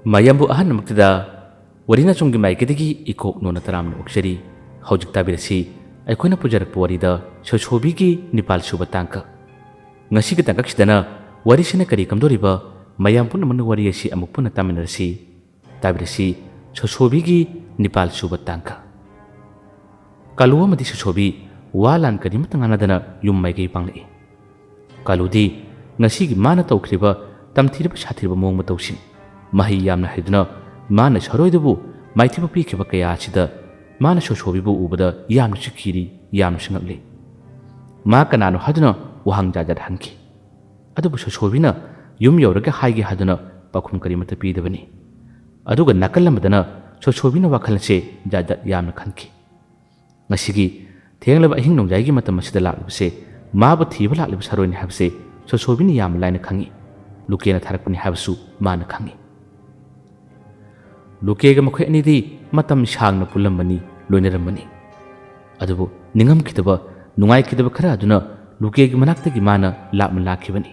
ꯃꯌꯥꯝꯕꯨ ꯑꯍꯟꯃꯛꯇꯗ ꯋꯥꯔꯤꯅ ꯆꯨꯝꯒꯤ ꯃꯥꯏꯀꯩꯗꯒꯤ ꯏꯀꯣꯛ ꯅꯣꯅ ꯇꯔꯥꯝꯅ ꯑꯣꯛꯆꯔꯤ ꯍꯧꯖꯤꯛ ꯇꯥꯕꯤꯔꯁꯤ ꯑꯩꯈꯣꯏꯅ ꯄꯨꯖꯔꯛꯄ ꯋꯥꯔꯤꯗ ꯁꯣꯁꯣꯕꯤꯒꯤ ꯅꯤꯄꯥꯜ ꯁꯨꯕ ꯇꯥꯡꯀꯛ ꯉꯁꯤꯒꯤ ꯇꯥꯡꯀꯛꯁꯤꯗꯅ ꯋꯥꯔꯤꯁꯤꯅ ꯀꯔꯤ ꯀꯝꯗꯧꯔꯤꯕ ꯃꯌꯥꯝ ꯄꯨꯝꯅꯃꯛꯅ ꯋꯥꯔꯤ ꯑꯁꯤ ꯑꯃꯨꯛ ꯄꯨꯟꯅ ꯇꯥꯃꯤꯟꯅꯔꯁꯤ ꯇꯥꯕꯤꯔꯁꯤ ꯁꯣꯁꯣꯕꯤꯒꯤ ꯅꯤꯄꯥꯜ ꯁꯨꯕ ꯇꯥꯡꯀꯛ ꯀꯥꯂꯨ ꯑꯃꯗꯤ ꯁꯣꯁꯣꯕꯤ ꯋꯥ ꯂꯥꯟ ꯀꯔꯤꯃꯠꯇ ꯉꯥꯡꯅꯗꯅ ꯌꯨꯝ ꯃꯥꯏꯀꯩ ꯄꯥꯡꯂꯛꯏ ꯀꯥꯂꯨꯗꯤ ꯉꯁꯤꯒꯤ ꯃꯥꯅ ꯇꯧꯈ꯭ꯔꯤꯕ ꯇꯝꯊꯤꯔꯕ ꯁꯥꯊꯤꯔꯕ ꯃꯑꯣꯡ ꯃꯇꯧꯁꯤꯡ ꯃꯍꯩ ꯌꯥꯝꯅ ꯍꯩꯗꯨꯅ ꯃꯥꯅ ꯁꯔꯣꯏꯗꯕꯨ ꯃꯥꯏꯊꯤꯕ ꯄꯤꯈꯤꯕ ꯀꯌꯥ ꯑꯁꯤꯗ ꯃꯥꯅ ꯁꯣꯁꯣꯕꯤꯕꯨ ꯎꯕꯗ ꯌꯥꯝꯅꯁꯨ ꯀꯤꯔꯤ ꯌꯥꯝꯅꯁꯨ ꯉꯛꯂꯤ ꯃꯥ ꯀꯅꯥꯅꯣ ꯍꯥꯏꯗꯨꯅ ꯋꯥꯍꯪ ꯖꯥꯠ ꯍꯪꯈꯤ ꯑꯗꯨꯕꯨ ꯁꯣꯁꯣꯕꯤꯅ ꯌꯨꯝ ꯌꯧꯔꯒ ꯍꯥꯏꯒꯦ ꯍꯥꯏꯗꯨꯅ ꯄꯥꯎꯈꯨꯝ ꯀꯔꯤꯃꯠꯇ ꯄꯤꯗꯕꯅꯤ ꯑꯗꯨꯒ ꯅꯥꯀꯜ ꯑꯃꯗꯅ ꯁꯣꯁꯣꯕꯤꯅ ꯋꯥꯈꯜ ꯑꯁꯤ ꯖꯥꯠ ꯌꯥꯝꯅ ꯈꯟꯈꯤ ꯉꯁꯤꯒꯤ ꯊꯦꯡꯂꯕ ꯑꯍꯤꯡ ꯅꯣꯡꯖꯥꯏꯒꯤ ꯃꯇꯝ ꯑꯁꯤꯗ ꯂꯥꯛꯂꯤꯕꯁꯦ ꯃꯥꯕꯨ ꯊꯤꯕ ꯂꯥꯛꯂꯤꯕ ꯁꯔꯣꯏꯅꯤ ꯍꯥꯏꯕꯁꯦ ꯁꯣꯁꯣꯕꯤꯅ ꯌꯥꯝꯅ ꯂꯥꯏꯅ ꯈꯪꯉꯤ ꯂꯨꯀꯦꯅ ꯊꯥꯔꯛꯄꯅꯤ ꯍꯥꯏꯕꯁꯨ ꯃꯥꯅ ꯈꯪꯉꯤ ꯂꯨꯀꯦꯒ ꯃꯈꯣꯏ ꯑꯅꯤꯗꯤ ꯃꯇꯝ ꯁꯥꯡꯅ ꯄꯨꯜꯂꯝꯕꯅꯤ ꯂꯣꯏꯅꯔꯝꯕꯅꯤ ꯑꯗꯨꯕꯨ ꯅꯤꯡꯉꯝꯈꯤꯗꯕ ꯅꯨꯡꯉꯥꯏꯈꯤꯗꯕ ꯈꯔ ꯑꯗꯨꯅ ꯂꯨꯀꯦꯒꯤ ꯃꯅꯥꯛꯇꯒꯤ ꯃꯥꯅ ꯂꯥꯞꯅ ꯂꯥꯛꯈꯤꯕꯅꯤ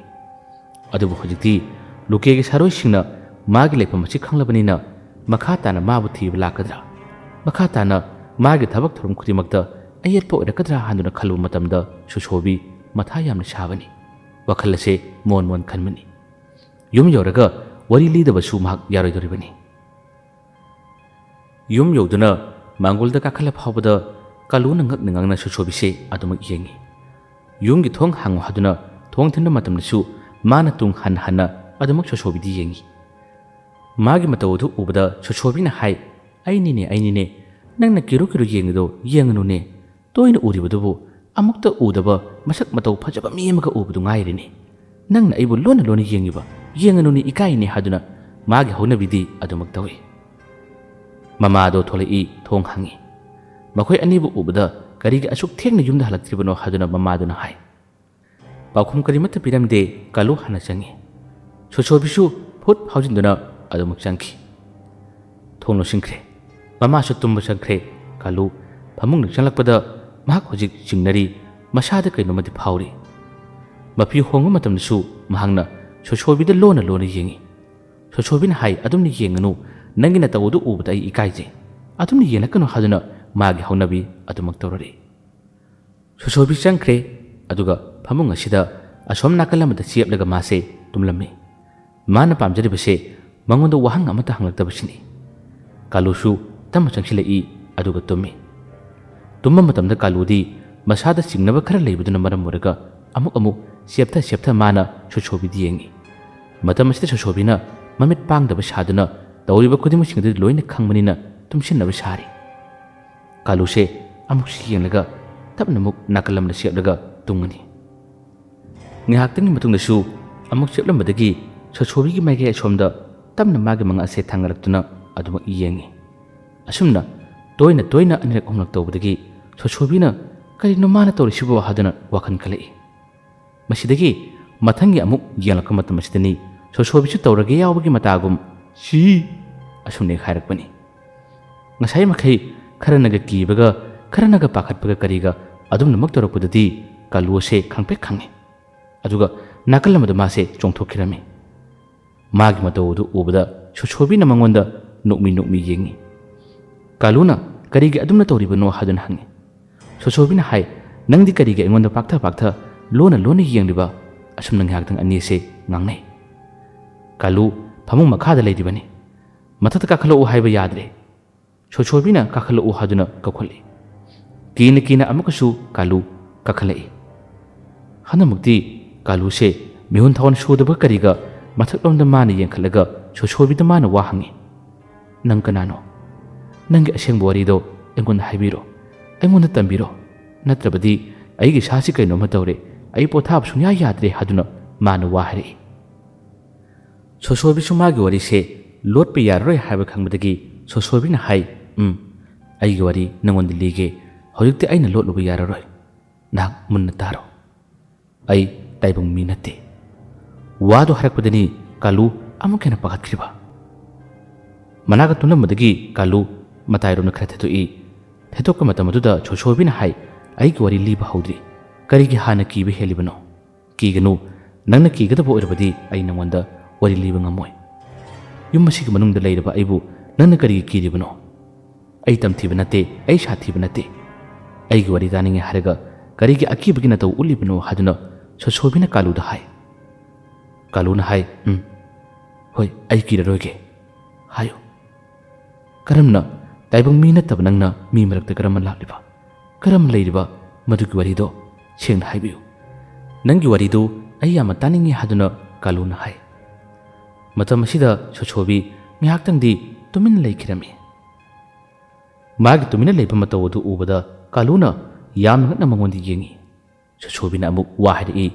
ꯑꯗꯨꯕꯨ ꯍꯧꯖꯤꯛꯇꯤ ꯂꯨꯀꯦꯒꯤ ꯁꯥꯔꯣꯏꯁꯤꯡꯅ ꯃꯥꯒꯤ ꯂꯩꯐꯝ ꯑꯁꯤ ꯈꯪꯂꯕꯅꯤꯅ ꯃꯈꯥ ꯇꯥꯅ ꯃꯥꯕꯨ ꯊꯤꯕ ꯂꯥꯛꯀꯗ꯭ꯔꯥ ꯃꯈꯥ ꯇꯥꯅ ꯃꯥꯒꯤ ꯊꯕꯛ ꯊꯧꯔꯝ ꯈꯨꯗꯤꯡꯃꯛꯇ ꯑꯌꯦꯠꯄ ꯑꯣꯏꯔꯛꯀꯗ꯭ꯔꯥ ꯍꯥꯏꯗꯨꯅ ꯈꯜꯂꯨꯕ ꯃꯇꯝꯗ ꯁꯣꯁꯣꯕꯤ ꯃꯊꯥ ꯌꯥꯝꯅ ꯁꯥꯕꯅꯤ ꯋꯥꯈꯜ ꯑꯁꯦ ꯃꯣꯟ ꯃꯣꯟ ꯈꯟꯕꯅꯤ ꯌꯨꯝ ꯌꯧꯔꯒ ꯋꯥꯔꯤ ꯂꯤꯗꯕꯁꯨ ꯃꯍꯥꯛ ꯌꯥꯔꯣꯏꯗꯧꯔꯤꯕꯅꯤ ꯌꯨꯝ ꯌꯧꯗꯨꯅ ꯃꯥꯡꯒꯣꯜꯗ ꯀꯥꯈꯠꯂ ꯐꯥꯎꯕꯗ ꯀꯥꯂꯨꯅ ꯉꯛꯅ ꯉꯛꯅ ꯁꯣꯁꯣꯕꯤꯁꯦ ꯑꯗꯨꯃꯛ ꯌꯦꯡꯉꯤ ꯌꯨꯝꯒꯤ ꯊꯣꯡ ꯍꯥꯡꯉꯨ ꯍꯥꯏꯗꯨꯅ ꯊꯣꯡ ꯊꯤꯟꯕ ꯃꯇꯝꯗꯁꯨ ꯃꯥꯅ ꯇꯨꯡ ꯍꯟꯅ ꯍꯟꯅ ꯑꯗꯨꯃꯛ ꯁꯣꯁꯣꯕꯤꯗꯤ ꯌꯦꯡꯉꯤ ꯃꯥꯒꯤ ꯃꯇꯧ ꯑꯗꯨ ꯎꯕꯗ ꯁꯣꯁꯣꯕꯤꯅ ꯍꯥꯏ ꯑꯩꯅꯤꯅꯦ ꯅꯪꯅ ꯀꯤꯔꯨ ꯌꯦꯡꯉꯤꯗꯣ ꯌꯦꯡꯉꯅꯨꯅꯦ ꯇꯣꯏꯅ ꯎꯔꯤꯕꯗꯨꯕꯨ ꯑꯃꯨꯛꯇ ꯎꯗꯕ ꯃꯁꯛ ꯃꯇꯧ ꯐꯖꯕ ꯃꯤ ꯑꯃꯒ ꯎꯕꯗꯨ ꯉꯥꯏꯔꯤꯅꯤ ꯅꯪꯅ ꯑꯩꯕꯨ ꯂꯣꯟꯅ ꯌꯦꯡꯉꯤꯕ ꯌꯦꯡꯉꯅꯨꯅꯦ ꯏꯀꯥꯏꯅꯦ ꯍꯥꯏꯗꯨꯅ ꯃꯥꯒꯤ ꯍꯧꯅꯕꯤꯗꯤ ꯑꯗꯨꯃꯛ ꯇꯧꯏ ꯃꯃꯥꯗꯣ ꯊꯣꯛꯂꯛꯏ ꯊꯣꯡ ꯍꯥꯡꯉꯤ ꯃꯈꯣꯏ ꯑꯅꯤꯕꯨ ꯎꯕꯗ ꯀꯔꯤꯒꯤ ꯑꯁꯨꯛ ꯊꯦꯡꯅ ꯌꯨꯝꯗ ꯍꯜꯂꯛꯇ꯭ꯔꯤꯕꯅꯣ ꯍꯥꯏꯗꯨꯅ ꯃꯃꯥꯗꯨꯅ ꯍꯥꯏ ꯄꯥꯎꯈꯨꯝ ꯀꯔꯤꯃꯠꯇ ꯄꯤꯔꯝꯗꯦ ꯀꯥꯂꯨ ꯍꯥꯟꯅ ꯆꯪꯉꯤ ꯁꯣꯁꯣꯕꯤꯁꯨ ꯐꯨꯠ ꯐꯥꯎꯖꯤꯟꯗꯨꯅ ꯑꯗꯨꯃꯛ ꯆꯪꯈꯤ ꯊꯣꯡ ꯂꯣꯟꯁꯤꯟꯈ꯭ꯔꯦ ꯃꯃꯥꯁꯨ ꯇꯨꯝꯕ ꯆꯪꯈ꯭ꯔꯦ ꯀꯥꯂꯨ ꯐꯃꯨꯡꯗ ꯆꯪꯂꯛꯄꯗ ꯃꯍꯥꯛ ꯍꯧꯖꯤꯛ ꯆꯤꯡꯅꯔꯤ ꯃꯁꯥꯗ ꯀꯩꯅꯣꯃꯗꯤ ꯐꯥꯎꯔꯤ ꯃꯄꯤ ꯍꯣꯡꯕ ꯃꯇꯝꯗꯁꯨ ꯃꯍꯥꯛꯅ ꯁꯣꯁꯣꯕꯤꯗ ꯂꯣꯟꯅ ꯌꯦꯡꯉꯤ ꯁꯣꯁꯣꯕꯤꯅ ꯍꯥꯏ ꯑꯗꯨꯝꯅ ꯌꯦꯡꯒꯅꯨ ꯅꯪꯒꯤ ꯅꯇꯧ ꯑꯗꯨ ꯎꯕꯗ ꯑꯩ ꯏꯀꯥꯏꯖꯩ ꯑꯗꯨꯝꯅ ꯌꯦꯡꯂꯛꯀꯅꯨ ꯍꯥꯏꯗꯨꯅ ꯃꯥꯒꯤ ꯍꯧꯅꯕꯤ ꯑꯗꯨꯃꯛ ꯇꯧꯔꯛꯏ ꯁꯣꯁꯣꯕꯤ ꯆꯪꯈ꯭ꯔꯦ ꯑꯗꯨꯒ ꯐꯃꯨꯡ ꯑꯁꯤꯗ ꯑꯁꯣꯝ ꯅꯥꯀꯜ ꯑꯃꯗ ꯆꯦꯞꯂꯒ ꯃꯥꯁꯦ ꯇꯨꯝꯂꯝꯃꯤ ꯃꯥꯅ ꯄꯥꯝꯖꯔꯤꯕꯁꯦ ꯃꯉꯣꯟꯗ ꯋꯥꯍꯪ ꯑꯃꯠꯇ ꯍꯪꯂꯛꯇꯕꯁꯤꯅꯤ ꯀꯥꯂꯨꯁꯨ ꯇꯞꯅ ꯆꯪꯁꯤꯜꯂꯛꯏ ꯑꯗꯨꯒ ꯇꯨꯝꯃꯤ ꯇꯨꯝꯕ ꯃꯇꯝꯗ ꯀꯥꯂꯨꯗꯤ ꯃꯁꯥꯗ ꯆꯤꯡꯅꯕ ꯈꯔ ꯂꯩꯕꯗꯨꯅ ꯃꯔꯝ ꯑꯣꯏꯔꯒ ꯑꯃꯨꯛ ꯆꯦꯞꯊ ꯃꯥꯅ ꯁꯣꯁꯣꯕꯤꯗ ꯌꯦꯡꯉꯤ ꯃꯇꯝ ꯑꯁꯤꯗ ꯁꯣꯁꯣꯕꯤꯅ ꯃꯃꯤꯠ ꯄꯥꯡꯗꯕ ꯁꯥꯗꯨꯅ ꯇꯧꯔꯤꯕ ꯈꯨꯗꯤꯡꯃꯛꯁꯤꯡ ꯑꯗꯨ ꯂꯣꯏꯅ ꯈꯪꯕꯅꯤꯅ ꯇꯨꯝꯁꯤꯟꯅꯕ ꯁꯥꯔꯤ ꯀꯥꯂꯨꯁꯦ ꯑꯃꯨꯛꯁꯨ ꯌꯦꯡꯂꯒ ꯇꯞꯅ ꯑꯃꯨꯛ ꯅꯥꯀꯜ ꯑꯃꯗ ꯆꯦꯞꯂꯒ ꯇꯨꯝꯒꯅꯤ ꯉꯥꯏꯍꯥꯛꯇꯪꯒꯤ ꯃꯇꯨꯡꯗꯁꯨ ꯑꯃꯨꯛ ꯆꯦꯞꯂꯝꯕꯗꯒꯤ ꯁꯣꯁꯣꯕꯤꯒꯤ ꯃꯥꯏꯀꯩ ꯑꯁꯣꯝꯗ ꯇꯞꯅ ꯃꯥꯒꯤ ꯃꯉꯛ ꯑꯁꯦ ꯊꯥꯡꯒꯠꯂꯛꯇꯨꯅ ꯑꯗꯨꯃꯛ ꯌꯦꯡꯉꯤ ꯑꯁꯨꯝꯅ ꯇꯣꯏꯅ ꯑꯅꯤꯔꯛ ꯑꯍꯨꯝꯂꯛ ꯇꯧꯕꯗꯒꯤ ꯁꯣꯁꯣꯕꯤꯅ ꯀꯔꯤꯅꯣ ꯃꯥꯅ ꯇꯧꯔꯤꯁꯤꯕꯨ ꯍꯥꯏꯗꯨꯅ ꯋꯥꯈꯜ ꯈꯜꯂꯛꯏ ꯃꯁꯤꯗꯒꯤ ꯃꯊꯪꯒꯤ ꯑꯃꯨꯛ ꯌꯦꯡꯂꯛꯄ ꯃꯇꯝ ꯑꯁꯤꯗꯅꯤ ꯁꯣꯁꯣꯕꯤꯁꯨ ꯇꯧꯔꯒꯦ ꯌꯥꯎꯕꯒꯤ ꯃꯇꯥꯒꯨꯝ ꯁꯤ ꯑꯁꯨꯝꯅ ꯍꯥꯏꯔꯛꯄꯅꯤ ꯉꯁꯥꯏ ꯃꯈꯩ ꯈꯔꯅꯒ ꯀꯤꯕꯒ ꯈꯔꯅꯒ ꯄꯥꯈꯠꯄꯒ ꯀꯔꯤꯒ ꯑꯗꯨꯝꯅꯃꯛ ꯇꯧꯔꯛꯄꯗꯗꯤ ꯀꯥꯂꯨ ꯑꯁꯦ ꯈꯪꯄ꯭ꯔꯦꯛ ꯈꯪꯉꯤ ꯑꯗꯨꯒ ꯅꯥꯀꯜ ꯑꯃꯗ ꯃꯥꯁꯦ ꯆꯣꯡꯊꯣꯛꯈꯤꯔꯝꯃꯤ ꯃꯥꯒꯤ ꯃꯇꯧ ꯑꯗꯨ ꯎꯕꯗ ꯁꯣꯁꯣꯕꯤꯅ ꯃꯉꯣꯟꯗ ꯅꯣꯛꯃꯤ ꯌꯦꯡꯉꯤ ꯀꯥꯂꯨꯅ ꯀꯔꯤꯒꯤ ꯑꯗꯨꯝꯅ ꯇꯧꯔꯤꯕꯅꯣ ꯍꯥꯏꯗꯨꯅ ꯍꯪꯉꯤ ꯁꯣꯁꯣꯕꯤꯅ ꯍꯥꯏ ꯅꯪꯗꯤ ꯀꯔꯤꯒꯤ ꯑꯩꯉꯣꯟꯗ ꯄꯥꯛꯊ ꯂꯣꯟꯅ ꯌꯦꯡꯂꯤꯕ ꯑꯁꯨꯝꯅ ꯉꯥꯏꯍꯥꯛꯇꯪ ꯑꯅꯤ ꯑꯁꯦ ꯉꯥꯡꯅꯩ ꯀꯥꯂꯨ ꯐꯃꯨꯡ ꯃꯈꯥꯗ ꯂꯩꯔꯤꯕꯅꯤ ꯃꯊꯛꯇ ꯀꯥꯈꯠꯂꯛꯎ ꯍꯥꯏꯕ ꯌꯥꯗ꯭ꯔꯦ ꯁꯣꯁꯣꯕꯤꯅ ꯀꯥꯈꯠꯂꯛꯎ ꯍꯥꯏꯗꯨꯅ ꯀꯧꯈꯠꯂꯤ ꯀꯤꯅ ꯑꯃꯨꯛꯀꯁꯨ ꯀꯥꯂꯨ ꯀꯥꯈꯠꯂꯛꯏ ꯍꯟꯗꯛꯃꯛꯇꯤ ꯀꯥꯂꯨꯁꯦ ꯃꯤꯍꯨꯟ ꯊꯥꯎꯟ ꯁꯨꯗꯕ ꯀꯔꯤꯒ ꯃꯊꯛꯂꯣꯝꯗ ꯃꯥꯅ ꯌꯦꯡꯈꯠꯂꯒ ꯁꯣꯁꯣꯕꯤꯗ ꯃꯥꯅ ꯋꯥ ꯍꯪꯉꯤ ꯅꯪ ꯀꯅꯥꯅꯣ ꯅꯪꯒꯤ ꯑꯁꯦꯡꯕ ꯋꯥꯔꯤꯗꯣ ꯑꯩꯉꯣꯟꯗ ꯍꯥꯏꯕꯤꯔꯣ ꯑꯩꯉꯣꯟꯗ ꯇꯝꯕꯤꯔꯣ ꯅꯠꯇ꯭ꯔꯕꯗꯤ ꯑꯩꯒꯤ ꯏꯁꯥꯁꯤ ꯀꯩꯅꯣꯝꯃ ꯇꯧꯔꯦ ꯑꯩ ꯄꯣꯊꯥꯕ ꯁꯨꯡꯌꯥ ꯌꯥꯗ꯭ꯔꯦ ꯍꯥꯏꯗꯨꯅ ꯃꯥꯅ ꯋꯥ ꯍꯥꯏꯔꯛꯏ ꯁꯣꯁꯣꯕꯤꯁꯨ ꯃꯥꯒꯤ ꯋꯥꯔꯤꯁꯦ ꯂꯣꯠꯄ ꯌꯥꯔꯔꯣꯏ ꯍꯥꯏꯕ ꯈꯪꯕꯗꯒꯤ ꯁꯣꯁꯣꯕꯤꯅ ꯍꯥꯏ ꯑꯩꯒꯤ ꯋꯥꯔꯤ ꯅꯪꯉꯣꯟꯗ ꯂꯤꯒꯦ ꯍꯧꯖꯤꯛꯇꯤ ꯑꯩꯅ ꯂꯣꯠꯂꯨꯕ ꯌꯥꯔꯔꯣꯏ ꯅꯍꯥꯛ ꯃꯨꯟꯅ ꯇꯥꯔꯣ ꯑꯩ ꯇꯥꯏꯕꯪ ꯃꯤ ꯅꯠꯇꯦ ꯋꯥꯗꯣ ꯍꯥꯏꯔꯛꯄꯗꯅꯤ ꯀꯥꯂꯨ ꯑꯃꯨꯛ ꯍꯦꯟꯅ ꯄꯥꯈꯠꯈ꯭ꯔꯤꯕ ꯃꯅꯥꯒ ꯇꯨꯝꯂꯝꯕꯗꯒꯤ ꯀꯥꯂꯨ ꯃꯇꯥꯏꯔꯣꯝꯗ ꯈꯔ ꯊꯦꯠꯇꯣꯛꯄ ꯃꯇꯝ ꯑꯗꯨꯗ ꯁꯣꯁꯣꯕꯤꯅ ꯍꯥꯏ ꯑꯩꯒꯤ ꯋꯥꯔꯤ ꯂꯤꯕ ꯍꯧꯗ꯭ꯔꯤ ꯀꯔꯤꯒꯤ ꯍꯥꯟꯅ ꯀꯤꯕ ꯍꯦꯜꯂꯤꯕꯅꯣ ꯀꯤꯒꯅꯨ ꯅꯪꯅ ꯀꯤꯒꯗꯕ ꯑꯣꯏꯔꯕꯗꯤ ꯑꯩ ꯅꯉꯣꯟꯗ ꯋꯥꯔꯤ ꯂꯤꯕ ꯉꯝꯃꯣꯏ ꯌꯨꯝ ꯑꯁꯤꯒꯤ ꯃꯅꯨꯡꯗ ꯂꯩꯔꯕ ꯑꯩꯕꯨ ꯅꯪꯅ ꯀꯔꯤꯒꯤ ꯀꯤꯔꯤꯕꯅꯣ? ꯑꯩ ꯇꯝꯊꯤꯕ ꯅꯠꯇꯦ, ꯑꯩ ꯁꯥꯊꯤꯕ ꯅꯠꯇꯦ. ꯑꯩꯒꯤ ꯋꯥꯔꯤ ꯇꯥꯅꯤꯡꯉꯦ ꯍꯥꯏꯔꯒ ꯀꯔꯤꯒꯤ ꯑꯀꯤꯕꯒꯤ ꯅꯇꯧ ꯎꯠꯂꯤꯕꯅꯣ ꯍꯥꯏꯗꯨꯅ ꯁꯣꯁꯣꯕꯤꯅ ꯀꯥꯂꯨꯗ ꯍꯥꯏ. ꯀꯥꯂꯨꯅ ꯍꯥꯏ, ꯍꯣꯏ, ꯑꯩ ꯀꯤꯔꯔꯣꯏꯒꯦ. ꯍꯥꯏꯌꯨ. ꯀꯔꯝꯅ ꯇꯥꯏꯕꯪ ꯃꯤ ꯅꯠꯇꯕ ꯅꯪꯅ ꯃꯤ ꯃꯔꯛꯇ ꯀꯔꯝꯅ ꯂꯥꯛꯂꯤꯕ? ꯀꯔꯝ ꯂꯩꯔꯤꯕ? ꯃꯗꯨꯒꯤ ꯋꯥꯔꯤꯗꯣ ꯁꯦꯡꯅ ꯍꯥꯏꯕꯤꯌꯨ. ꯅꯪꯒꯤ ꯋꯥꯔꯤꯗꯨ ꯑꯩ ꯌꯥꯝꯅ ꯇꯥꯅꯤꯡꯉꯤ ꯍꯥꯏꯗꯨꯅ ꯀꯥꯂꯨꯅ ꯍꯥꯏ. ꯃꯇꯝ ꯑꯁꯤꯗ ꯁꯣꯁꯣꯕꯤ ꯉꯥꯏꯍꯥꯛꯇꯪꯗꯤ ꯇꯨꯃꯤꯟꯅ ꯂꯩꯈꯤꯔꯝꯃꯤ. ꯃꯥꯒꯤ ꯇꯨꯃꯤꯟꯅ ꯂꯩꯕ ꯃꯇꯧ ꯑꯗꯨ ꯎꯕꯗ ꯀꯥꯂꯨꯅ ꯌꯥꯝꯅ ꯉꯛꯅ ꯃꯉꯣꯟꯗ ꯌꯦꯡꯉꯤ. ꯁꯣꯁꯣꯕꯤꯅ ꯑꯃꯨꯛ ꯋꯥ ꯍꯥꯏꯔꯛꯏ.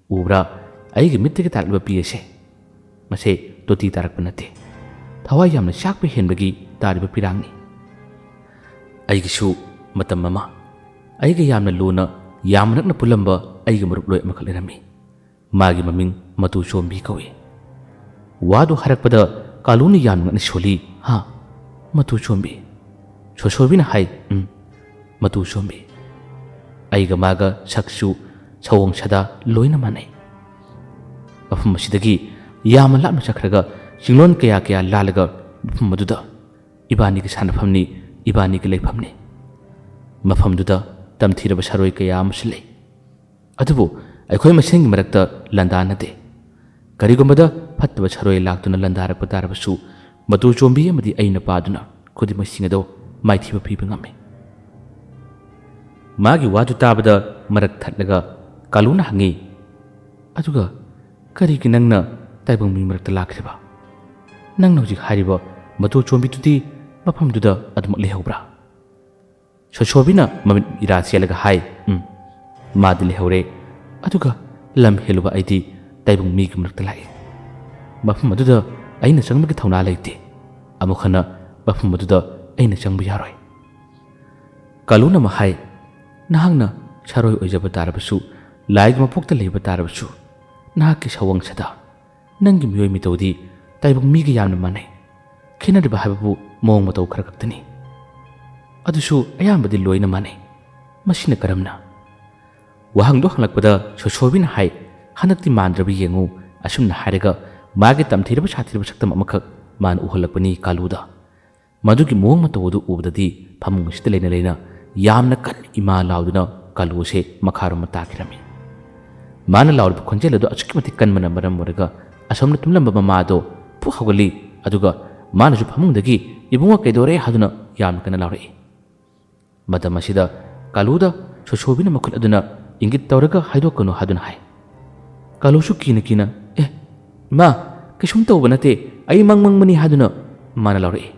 ꯎꯕ꯭ꯔꯥ, ꯑꯩꯒꯤ ꯃꯤꯠꯇꯒꯤ ꯇꯥꯔꯛꯂꯤꯕ ꯄꯤ ꯑꯁꯦ? ꯃꯁꯦ ꯇꯣꯇꯤ ꯇꯥꯔꯛꯄ ꯅꯠꯇꯦ. ꯊꯋꯥꯏ ꯌꯥꯝꯅ ꯆꯥꯛꯄ ꯍꯦꯟꯕꯒꯤ ꯇꯥꯔꯤꯕ ꯄꯤꯔꯥꯡꯅꯤ. ꯑꯩꯒꯤꯁꯨ ꯃꯇꯝ ꯑꯃ ꯑꯩꯒ ꯌꯥꯝꯅ ꯂꯨꯅ ꯌꯥꯝꯅ ꯅꯛꯅ ꯄꯨꯜꯂꯝꯕ ꯑꯩꯒꯤ ꯃꯔꯨꯞꯂꯣꯏ ꯑꯃꯈꯛ ꯂꯩꯔꯝꯃꯤ. ꯃꯥꯒꯤ ꯃꯃꯤꯡ ꯃꯇꯨ ꯆꯣꯝꯕꯤ ꯀꯧꯏ. ꯋꯥꯗꯨ ꯍꯥꯏꯔꯛꯄꯗ ꯀꯥꯂꯨꯅ ꯌꯥꯝꯅ ꯉꯛꯅ ꯁꯣꯜꯂꯤ. ꯍꯥ, ꯃꯇꯨ ꯆꯣꯝꯕꯤ? ꯁꯣꯁꯣꯕꯤꯅ ꯍꯥꯏ, ꯃꯇꯨ ꯆꯣꯝꯕꯤ. ꯑꯩꯒ ꯃꯥꯒ ꯁꯛꯁꯨ ꯁꯑꯣꯡ ꯁꯥꯗꯥ ꯂꯣꯏꯅ ꯃꯥꯟꯅꯩ. ꯃꯐꯝ ꯑꯁꯤꯗꯒꯤ ꯌꯥꯝꯅ ꯂꯥꯞꯅ ꯆꯠꯈ꯭ꯔꯒ ꯆꯤꯡꯂꯣꯟ ꯀꯌꯥ ꯀꯌꯥ ꯂꯥꯜꯂꯒ ꯃꯐꯝ ꯑꯗꯨꯗ ꯏꯕꯥꯅꯤꯒꯤ ꯁꯥꯟꯅꯐꯝꯅꯤ, ꯏꯕꯥꯅꯤꯒꯤ ꯂꯩꯐꯝꯅꯤ. ꯃꯐꯝꯗꯨꯗ ꯇꯝꯊꯤꯔꯕ ꯁꯥꯔꯣꯏ ꯀꯌꯥ ꯑꯃꯁꯨ ꯂꯩ. ꯑꯗꯨꯕꯨ ꯑꯩꯈꯣꯏ ꯃꯁꯦꯟꯒꯤ ꯃꯔꯛꯇ ꯂꯥꯟꯗꯥꯅꯗꯦ. ꯀꯔꯤꯒꯨꯝꯕꯗ ꯐꯠꯇꯕ ꯁꯥꯔꯣꯏ ꯂꯥꯛꯇꯨꯅ ꯂꯥꯟꯗꯥꯔꯛꯄ ꯇꯥꯔꯕꯁꯨ ꯃꯇꯨ ꯆꯣꯝꯕꯤ ꯑꯃꯗꯤ ꯑꯩꯅ ꯄꯥꯗꯨꯅ ꯈꯨꯗꯤꯡꯃꯛꯁꯤꯡ ꯑꯗꯣ ꯃꯥꯏꯊꯤꯕ ꯄꯤꯕ ꯉꯝꯃꯤ. ꯃꯥꯒꯤ ꯋꯥꯗꯨ ꯇꯥꯕꯗ ꯃꯔꯛ ꯊꯠꯂꯒ ꯀꯥꯂꯨꯅ ꯍꯪꯉꯤ. ꯑꯗꯨꯒ ꯀꯔꯤꯒꯤ ꯅꯪꯅ ꯇꯥꯏꯕꯪ ꯃꯤ ꯃꯔꯛꯇ ꯂꯥꯛꯈꯤꯕ? ꯅꯪꯅ ꯍꯧꯖꯤꯛ ꯍꯥꯏꯔꯤꯕ ꯃꯇꯨ ꯆꯣꯝꯕꯤꯗꯨꯗꯤ ꯃꯐꯝꯗꯨꯗ ꯑꯗꯨꯃꯛ ꯂꯩꯍꯧꯕ꯭ꯔꯥ? ꯁꯣꯁꯣꯕꯤꯅ ꯃꯃꯤꯠ ꯏꯔꯥ ꯆꯦꯜꯂꯒ ꯍꯥꯏ, ꯃꯥꯗꯤ ꯂꯩꯍꯧꯔꯦ. ꯑꯗꯨꯒ ꯂꯝ ꯍꯦꯜꯂꯨꯕ ꯑꯩꯗꯤ ꯇꯥꯏꯕꯪ ꯃꯤꯒꯤ ꯃꯔꯛꯇ ꯂꯥꯛꯏ. ꯃꯐꯝ ꯑꯗꯨꯗ ꯑꯩꯅ ꯆꯪꯕꯒꯤ ꯊꯧꯅꯥ ꯂꯩꯇꯦ. ꯑꯃꯨꯛ ꯍꯟꯅ ꯃꯐꯝ ꯑꯗꯨꯗ ꯑꯩꯅ ꯆꯪꯕ ꯌꯥꯔꯣꯏ. ꯀꯥꯂꯨꯅ ꯑꯃ ꯍꯥꯏ. ꯅꯍꯥꯛꯅ ꯁꯥꯔꯣꯏ ꯑꯣꯏꯖꯕ ꯇꯥꯔꯕꯁꯨ, ꯂꯥꯏꯒꯤ ꯃꯄꯣꯛꯇ ꯂꯩꯕ ꯇꯥꯔꯕꯁꯨ, ꯅꯍꯥꯛꯀꯤ ꯁꯑꯣꯡ ꯁꯥꯗꯥ, ꯅꯪꯒꯤ ꯃꯤꯑꯣꯏ ꯃꯤꯇꯧꯗꯤ ꯇꯥꯏꯕꯪ ꯃꯤꯒ ꯌꯥꯝꯅ ꯃꯥꯟꯅꯩ. ꯈꯦꯠꯅꯔꯤꯕ ꯍꯥꯏꯕꯕꯨ ꯃꯑꯣꯡ ꯃꯇꯧ ꯈꯔ ꯈꯛꯇꯅꯤ. ꯑꯗꯨꯁꯨ ꯑꯌꯥꯝꯕꯗꯤ ꯂꯣꯏꯅ ꯃꯥꯟꯅꯩ. ꯃꯁꯤꯅ ꯀꯔꯝꯅ? ꯋꯥꯍꯪꯗꯣ ꯍꯪꯂꯛꯄꯗ ꯁꯣꯁꯣꯕꯤꯅ ꯍꯥꯏ. ꯍꯟꯗꯛꯇꯤ ꯃꯥꯟꯗ꯭ꯔꯕ ꯌꯦꯡꯉꯨ. ꯑꯁꯨꯝꯅ ꯍꯥꯏꯔꯒ ꯃꯥꯒꯤ ꯇꯝꯊꯤꯔꯕ ꯁꯥꯊꯤꯔꯕ ꯁꯛꯇꯝ ꯑꯃꯈꯛ ꯃꯥꯅ ꯎꯍꯜꯂꯛꯄꯅꯤ ꯀꯥꯂꯨꯗ. ꯃꯗꯨꯒꯤ ꯃꯑꯣꯡ ꯃꯇꯧ ꯑꯗꯨ ꯎꯕꯗꯗꯤ ꯐꯃꯨꯡ ꯑꯁꯤꯗ ꯂꯩꯅ ꯂꯩꯅ ꯌꯥꯝꯅ ꯀꯟꯅ ꯏꯃꯥ ꯂꯥꯎꯗꯨꯅ ꯀꯥꯂꯨ ꯑꯁꯦ ꯃꯈꯥꯔꯣꯝꯗ ꯇꯥꯈꯤꯔꯝꯃꯤ. ꯃꯥꯅ ꯂꯥꯎꯔꯤꯕ ꯈꯣꯟꯖꯦꯜ ꯑꯗꯨ ꯑꯁꯨꯛꯀꯤ ꯃꯇꯤꯛ ꯀꯟꯕꯅ ꯃꯔꯝ ꯑꯣꯏꯔꯒ ꯑꯁꯣꯝꯅ ꯇꯨꯝꯂꯝꯕ ꯃꯃꯥꯗꯣ ꯄꯨꯛ ꯍꯧꯒꯠꯂꯤ. ꯑꯗꯨꯒ ꯃꯥꯅꯁꯨ ꯐꯃꯨꯡꯗꯒꯤ ꯏꯕꯨꯡꯉꯣ ꯀꯩꯗꯧꯔꯦ ꯍꯥꯏꯗꯨꯅ ꯌꯥꯝꯅ ꯀꯟꯅ ꯂꯥꯎꯔꯛꯏ. ꯃꯇꯝ ꯑꯁꯤꯗ ꯀꯥꯂꯨꯗ ꯁꯣꯁꯣꯕꯤꯅ ꯃꯈꯨꯠ ꯑꯗꯨꯅ ꯏꯪꯒꯤꯠ ꯇꯧꯔꯒ ꯍꯥꯏꯗꯣꯛꯀꯅꯨ ꯍꯥꯏꯗꯨꯅ ꯍꯥꯏ. ꯀꯥꯂꯨꯁꯨ ꯀꯤꯅ ꯀꯤꯅ ꯏꯃꯥ, ꯀꯩꯁꯨꯝ ꯇꯧꯕ ꯅꯠꯇꯦ, ꯑꯩ ꯃꯪꯕꯅꯤ ꯍꯥꯏꯗꯨꯅ ꯃꯥꯅ ꯂꯥꯎꯔꯛꯏ.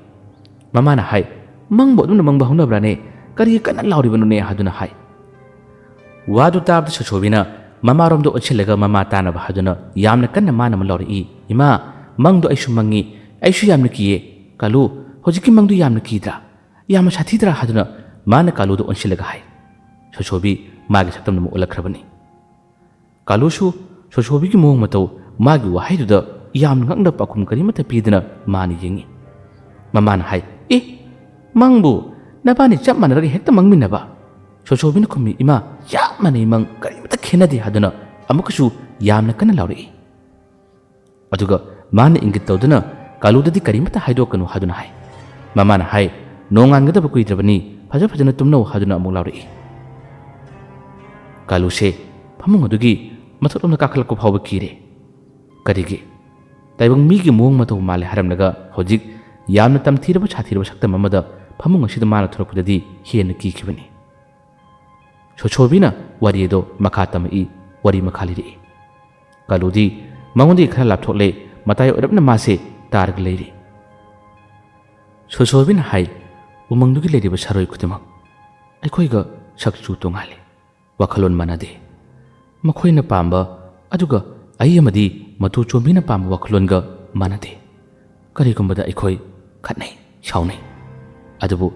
ꯃꯃꯥꯅ ꯍꯥꯏ. ꯃꯪꯕꯨ ꯑꯗꯨꯝꯅ ꯃꯪꯕ ꯍꯧꯅꯕ꯭ꯔꯥꯅꯦ? ꯀꯔꯤ ꯀꯟꯅ ꯂꯥꯎꯔꯤꯕꯅꯣꯅꯦ ꯍꯥꯏꯗꯨꯅ ꯍꯥꯏ. ꯋꯥꯗꯨ ꯇꯥꯕꯗ ꯁꯣꯁꯣꯕꯤꯅ ꯃꯃꯥꯔꯣꯝꯗ ꯑꯣꯟꯁꯤꯜꯂꯒ ꯃꯃꯥ ꯇꯥꯅꯕ ꯍꯥꯏꯗꯨꯅ ꯌꯥꯝꯅ ꯀꯟꯅ ꯃꯥꯅ ꯑꯃ ꯂꯥꯎꯔꯛꯏ. ꯏꯃꯥ, ꯃꯪꯗꯣ ꯑꯩꯁꯨ ꯃꯪꯉꯤ, ꯑꯩꯁꯨ ꯌꯥꯝꯅ ꯀꯤꯌꯦ. ꯀꯥꯂꯨ, ꯍꯧꯖꯤꯛꯀꯤ ꯃꯪꯗꯨ ꯌꯥꯝꯅ ꯀꯤꯗ꯭ꯔꯥ? ꯌꯥꯝꯅ ꯁꯥꯊꯤꯗ꯭ꯔꯥ ꯍꯥꯏꯗꯨꯅ ꯃꯥꯅ ꯀꯥꯂꯨꯗ ꯑꯣꯟꯁꯤꯜꯂꯒ ꯍꯥꯏ. ꯁꯣꯁꯣꯕꯤ ꯃꯥꯒꯤ ꯁꯛꯇꯝꯗ ꯑꯃꯨꯛ ꯎꯠꯂꯛꯈ꯭ꯔꯕꯅꯤ. ꯀꯥꯂꯨꯁꯨ ꯁꯣꯁꯣꯕꯤꯒꯤ ꯃꯑꯣꯡ ꯃꯇꯧ, ꯃꯥꯒꯤ ꯋꯥꯍꯩꯗꯨꯗ ꯌꯥꯝꯅ ꯉꯛꯅ ꯄꯥꯎꯈꯨꯝ ꯀꯔꯤꯃꯠꯇ ꯄꯤꯗꯅ ꯃꯥꯅ ꯌꯦꯡꯉꯤ. ꯃꯃꯥꯅ ꯍꯥꯏ. ꯃꯪꯕꯨ ꯅꯕꯥꯅꯤ ꯆꯞ ꯃꯥꯟꯅꯔꯒ ꯍꯦꯛꯇ ꯃꯪꯃꯤꯟꯅꯕ? ꯁꯣꯁꯣꯕꯤꯅ ꯈꯨꯝꯃꯤ. ꯏꯃꯥ, ꯆꯞ ꯃꯥꯟꯅꯩ, ꯃꯪ ꯀꯔꯤꯃꯠꯇ ꯈꯦꯠꯅꯗꯦ ꯍꯥꯏꯗꯨꯅ ꯑꯃꯨꯛꯀꯁꯨ ꯌꯥꯝꯅ ꯀꯟꯅ ꯂꯥꯎꯔꯛꯏ. ꯑꯗꯨꯒ ꯃꯥꯅ ꯏꯪꯒꯤꯠ ꯇꯧꯗꯨꯅ ꯀꯥꯂꯨꯗꯗꯤ ꯀꯔꯤꯃꯠꯇ ꯍꯥꯏꯗꯣꯛꯀꯅꯨ ꯍꯥꯏꯗꯨꯅ ꯍꯥꯏ. ꯃꯃꯥꯅ ꯍꯥꯏ. ꯅꯣꯡꯉꯥꯟꯒꯗꯕ ꯀꯨꯏꯗ꯭ꯔꯕꯅꯤ, ꯐꯖꯅ ꯇꯨꯝꯅꯧ ꯍꯥꯏꯗꯨꯅ ꯑꯃꯨꯛ ꯂꯥꯎꯔꯛꯏ. ꯀꯥꯂꯨꯁꯦ ꯐꯃꯨꯡ ꯑꯗꯨꯒꯤ ꯃꯊꯛꯂꯣꯝꯗ ꯀꯥꯈꯠꯂꯛꯄ ꯐꯥꯎꯕ ꯀꯤꯔꯦ. ꯀꯔꯤꯒꯤ? ꯇꯥꯏꯕꯪ ꯃꯤꯒꯤ ꯃꯑꯣꯡ ꯃꯇꯧ ꯃꯥꯜꯂꯦ ꯍꯥꯏꯔꯝꯂꯒ ꯍꯧꯖꯤꯛ ꯌꯥꯝꯅ ꯇꯝꯊꯤꯔꯕ ꯁꯥꯊꯤꯔꯕ ꯁꯛꯇꯝ ꯑꯃꯗ ꯐꯃꯨꯡ ꯑꯁꯤꯗ ꯃꯥꯅ ꯊꯣꯔꯛꯄꯗꯗꯤ ꯍꯦꯟꯅ ꯀꯤꯈꯤꯕꯅꯤ. ꯁꯣꯁꯣꯕꯤꯅ ꯋꯥꯔꯤ ꯑꯗꯣ ꯃꯈꯥ ꯇꯝꯃꯛꯏ. ꯋꯥꯔꯤ ꯃꯈꯥ ꯂꯤꯔꯛꯏ. ꯀꯥꯂꯨꯗꯤ ꯃꯉꯣꯟꯗꯒꯤ ꯈꯔ ꯂꯥꯞꯊꯣꯛꯂꯦ. ꯃꯇꯥꯏ ꯑꯣꯏꯔꯞꯅ ꯃꯥꯁꯦ ꯇꯥꯔꯒ ꯂꯩꯔꯤ. ꯁꯣꯁꯣꯕꯤꯅ ꯍꯥꯏ. ꯎꯃꯪꯗꯨꯒꯤ ꯂꯩꯔꯤꯕ ꯁꯥꯔꯣꯏ ꯈꯨꯗꯤꯡꯃꯛ ꯑꯩꯈꯣꯏꯒ ꯁꯛꯆꯨ ꯇꯣꯉꯥꯜꯂꯤ, ꯋꯥꯈꯜꯂꯣꯟ ꯃꯥꯟꯅꯗꯦ. ꯃꯈꯣꯏꯅ ꯄꯥꯝꯕ ꯑꯗꯨꯒ ꯑꯩ ꯑꯃꯗꯤ ꯃꯇꯨ ꯆꯣꯝꯕꯤꯅ ꯄꯥꯝꯕ ꯋꯥꯈꯜꯂꯣꯟꯒ ꯃꯥꯟꯅꯗꯦ. ꯀꯔꯤꯒꯨꯝꯕꯗ ꯑꯩꯈꯣꯏ ꯈꯠꯅꯩ, ꯁꯥꯎꯅꯩ. ꯑꯗꯨꯕꯨ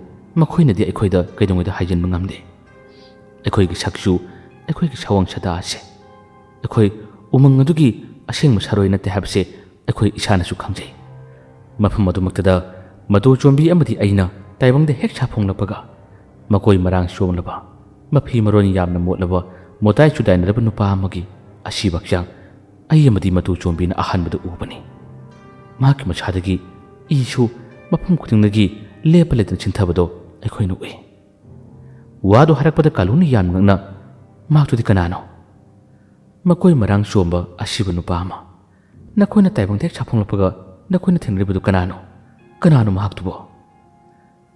ꯃꯈꯣꯏꯅꯗꯤ ꯑꯩꯈꯣꯏꯗ ꯀꯩꯗꯧꯉꯩꯗ ꯍꯥꯏꯖꯤꯟꯕ ꯉꯝꯗꯦ. ꯑꯩꯈꯣꯏꯒꯤ ꯁꯛꯆꯨ, ꯑꯩꯈꯣꯏꯒꯤ ꯁꯑꯣꯡ ꯁꯥꯗꯥ ꯑꯁꯦ, ꯑꯩꯈꯣꯏ ꯎꯃꯪ ꯑꯗꯨꯒꯤ ꯑꯁꯦꯡꯕ ꯁꯥꯔꯣꯏ ꯅꯠꯇꯦ ꯍꯥꯏꯕꯁꯦ ꯑꯩꯈꯣই ꯏꯁꯥꯅꯁꯨ ꯈꯪꯖꯩ. ꯃꯐꯝ ꯑꯗꯨꯃꯛꯇꯗ ꯃꯇꯨ ꯆꯣꯝꯕꯤ ꯑꯃꯗꯤ ꯑꯩꯅ ꯇꯥꯏꯕꯪꯗ ꯍꯦꯛ ꯁꯥꯐꯣꯡꯂꯛꯄꯒ ꯃꯀꯣꯏ ꯃꯔꯥꯡ ꯆꯣꯝꯂꯕ, ꯃꯐꯤ ꯃꯔꯣꯟ ꯌꯥꯝꯅ ꯃꯣꯠꯂꯕ, ꯃꯣꯇꯥꯏ ꯆꯨꯗꯥꯏꯅꯔꯕ ꯅꯨꯄꯥ ꯑꯃꯒꯤ ꯑꯁꯤꯕ ꯍꯛꯆꯥꯡ ꯑꯩ ꯑꯃꯗꯤ ꯃꯇꯨ ꯆꯣꯝꯕꯤꯅ ꯑꯍꯥꯟꯕꯗ ꯎꯕꯅꯤ. ꯃꯍꯥꯛꯀꯤ ꯃꯁꯥꯗꯒꯤ ꯏꯁꯨ ꯃꯐꯝ ꯈꯨꯗꯤꯡꯗꯒꯤ ꯂꯦꯞꯄ ꯂꯩꯇꯅ ꯆꯤꯟꯊꯕꯗꯣ ꯑꯩꯈꯣꯏꯅ ꯎꯏ꯫ ꯋꯥꯗꯨ ꯍꯥꯏꯔꯛꯄꯗ ꯀꯥꯂꯨꯅ ꯌꯥꯝꯅ ꯉꯛꯅ ꯃꯍꯥꯛꯇꯨꯗꯤ ꯀꯅꯥꯅꯣ? ꯃꯀꯣꯏ ꯃꯔꯥꯡ ꯆꯣꯝꯕ ꯑꯁꯤꯕ ꯅꯨꯄꯥ ꯑꯃ꯫ ꯅꯈꯣꯏꯅ ꯇꯥꯏꯕꯪꯗ ꯍꯦꯛ ꯁꯥꯐꯣꯡꯂꯛꯄꯒ ꯅꯈꯣꯏꯅ ꯊꯦꯡꯅꯔꯤꯕꯗꯨ ꯀꯅꯥꯅꯣ? ꯀꯅꯥꯅꯣ ꯃꯍꯥꯛꯇꯨꯕꯣ?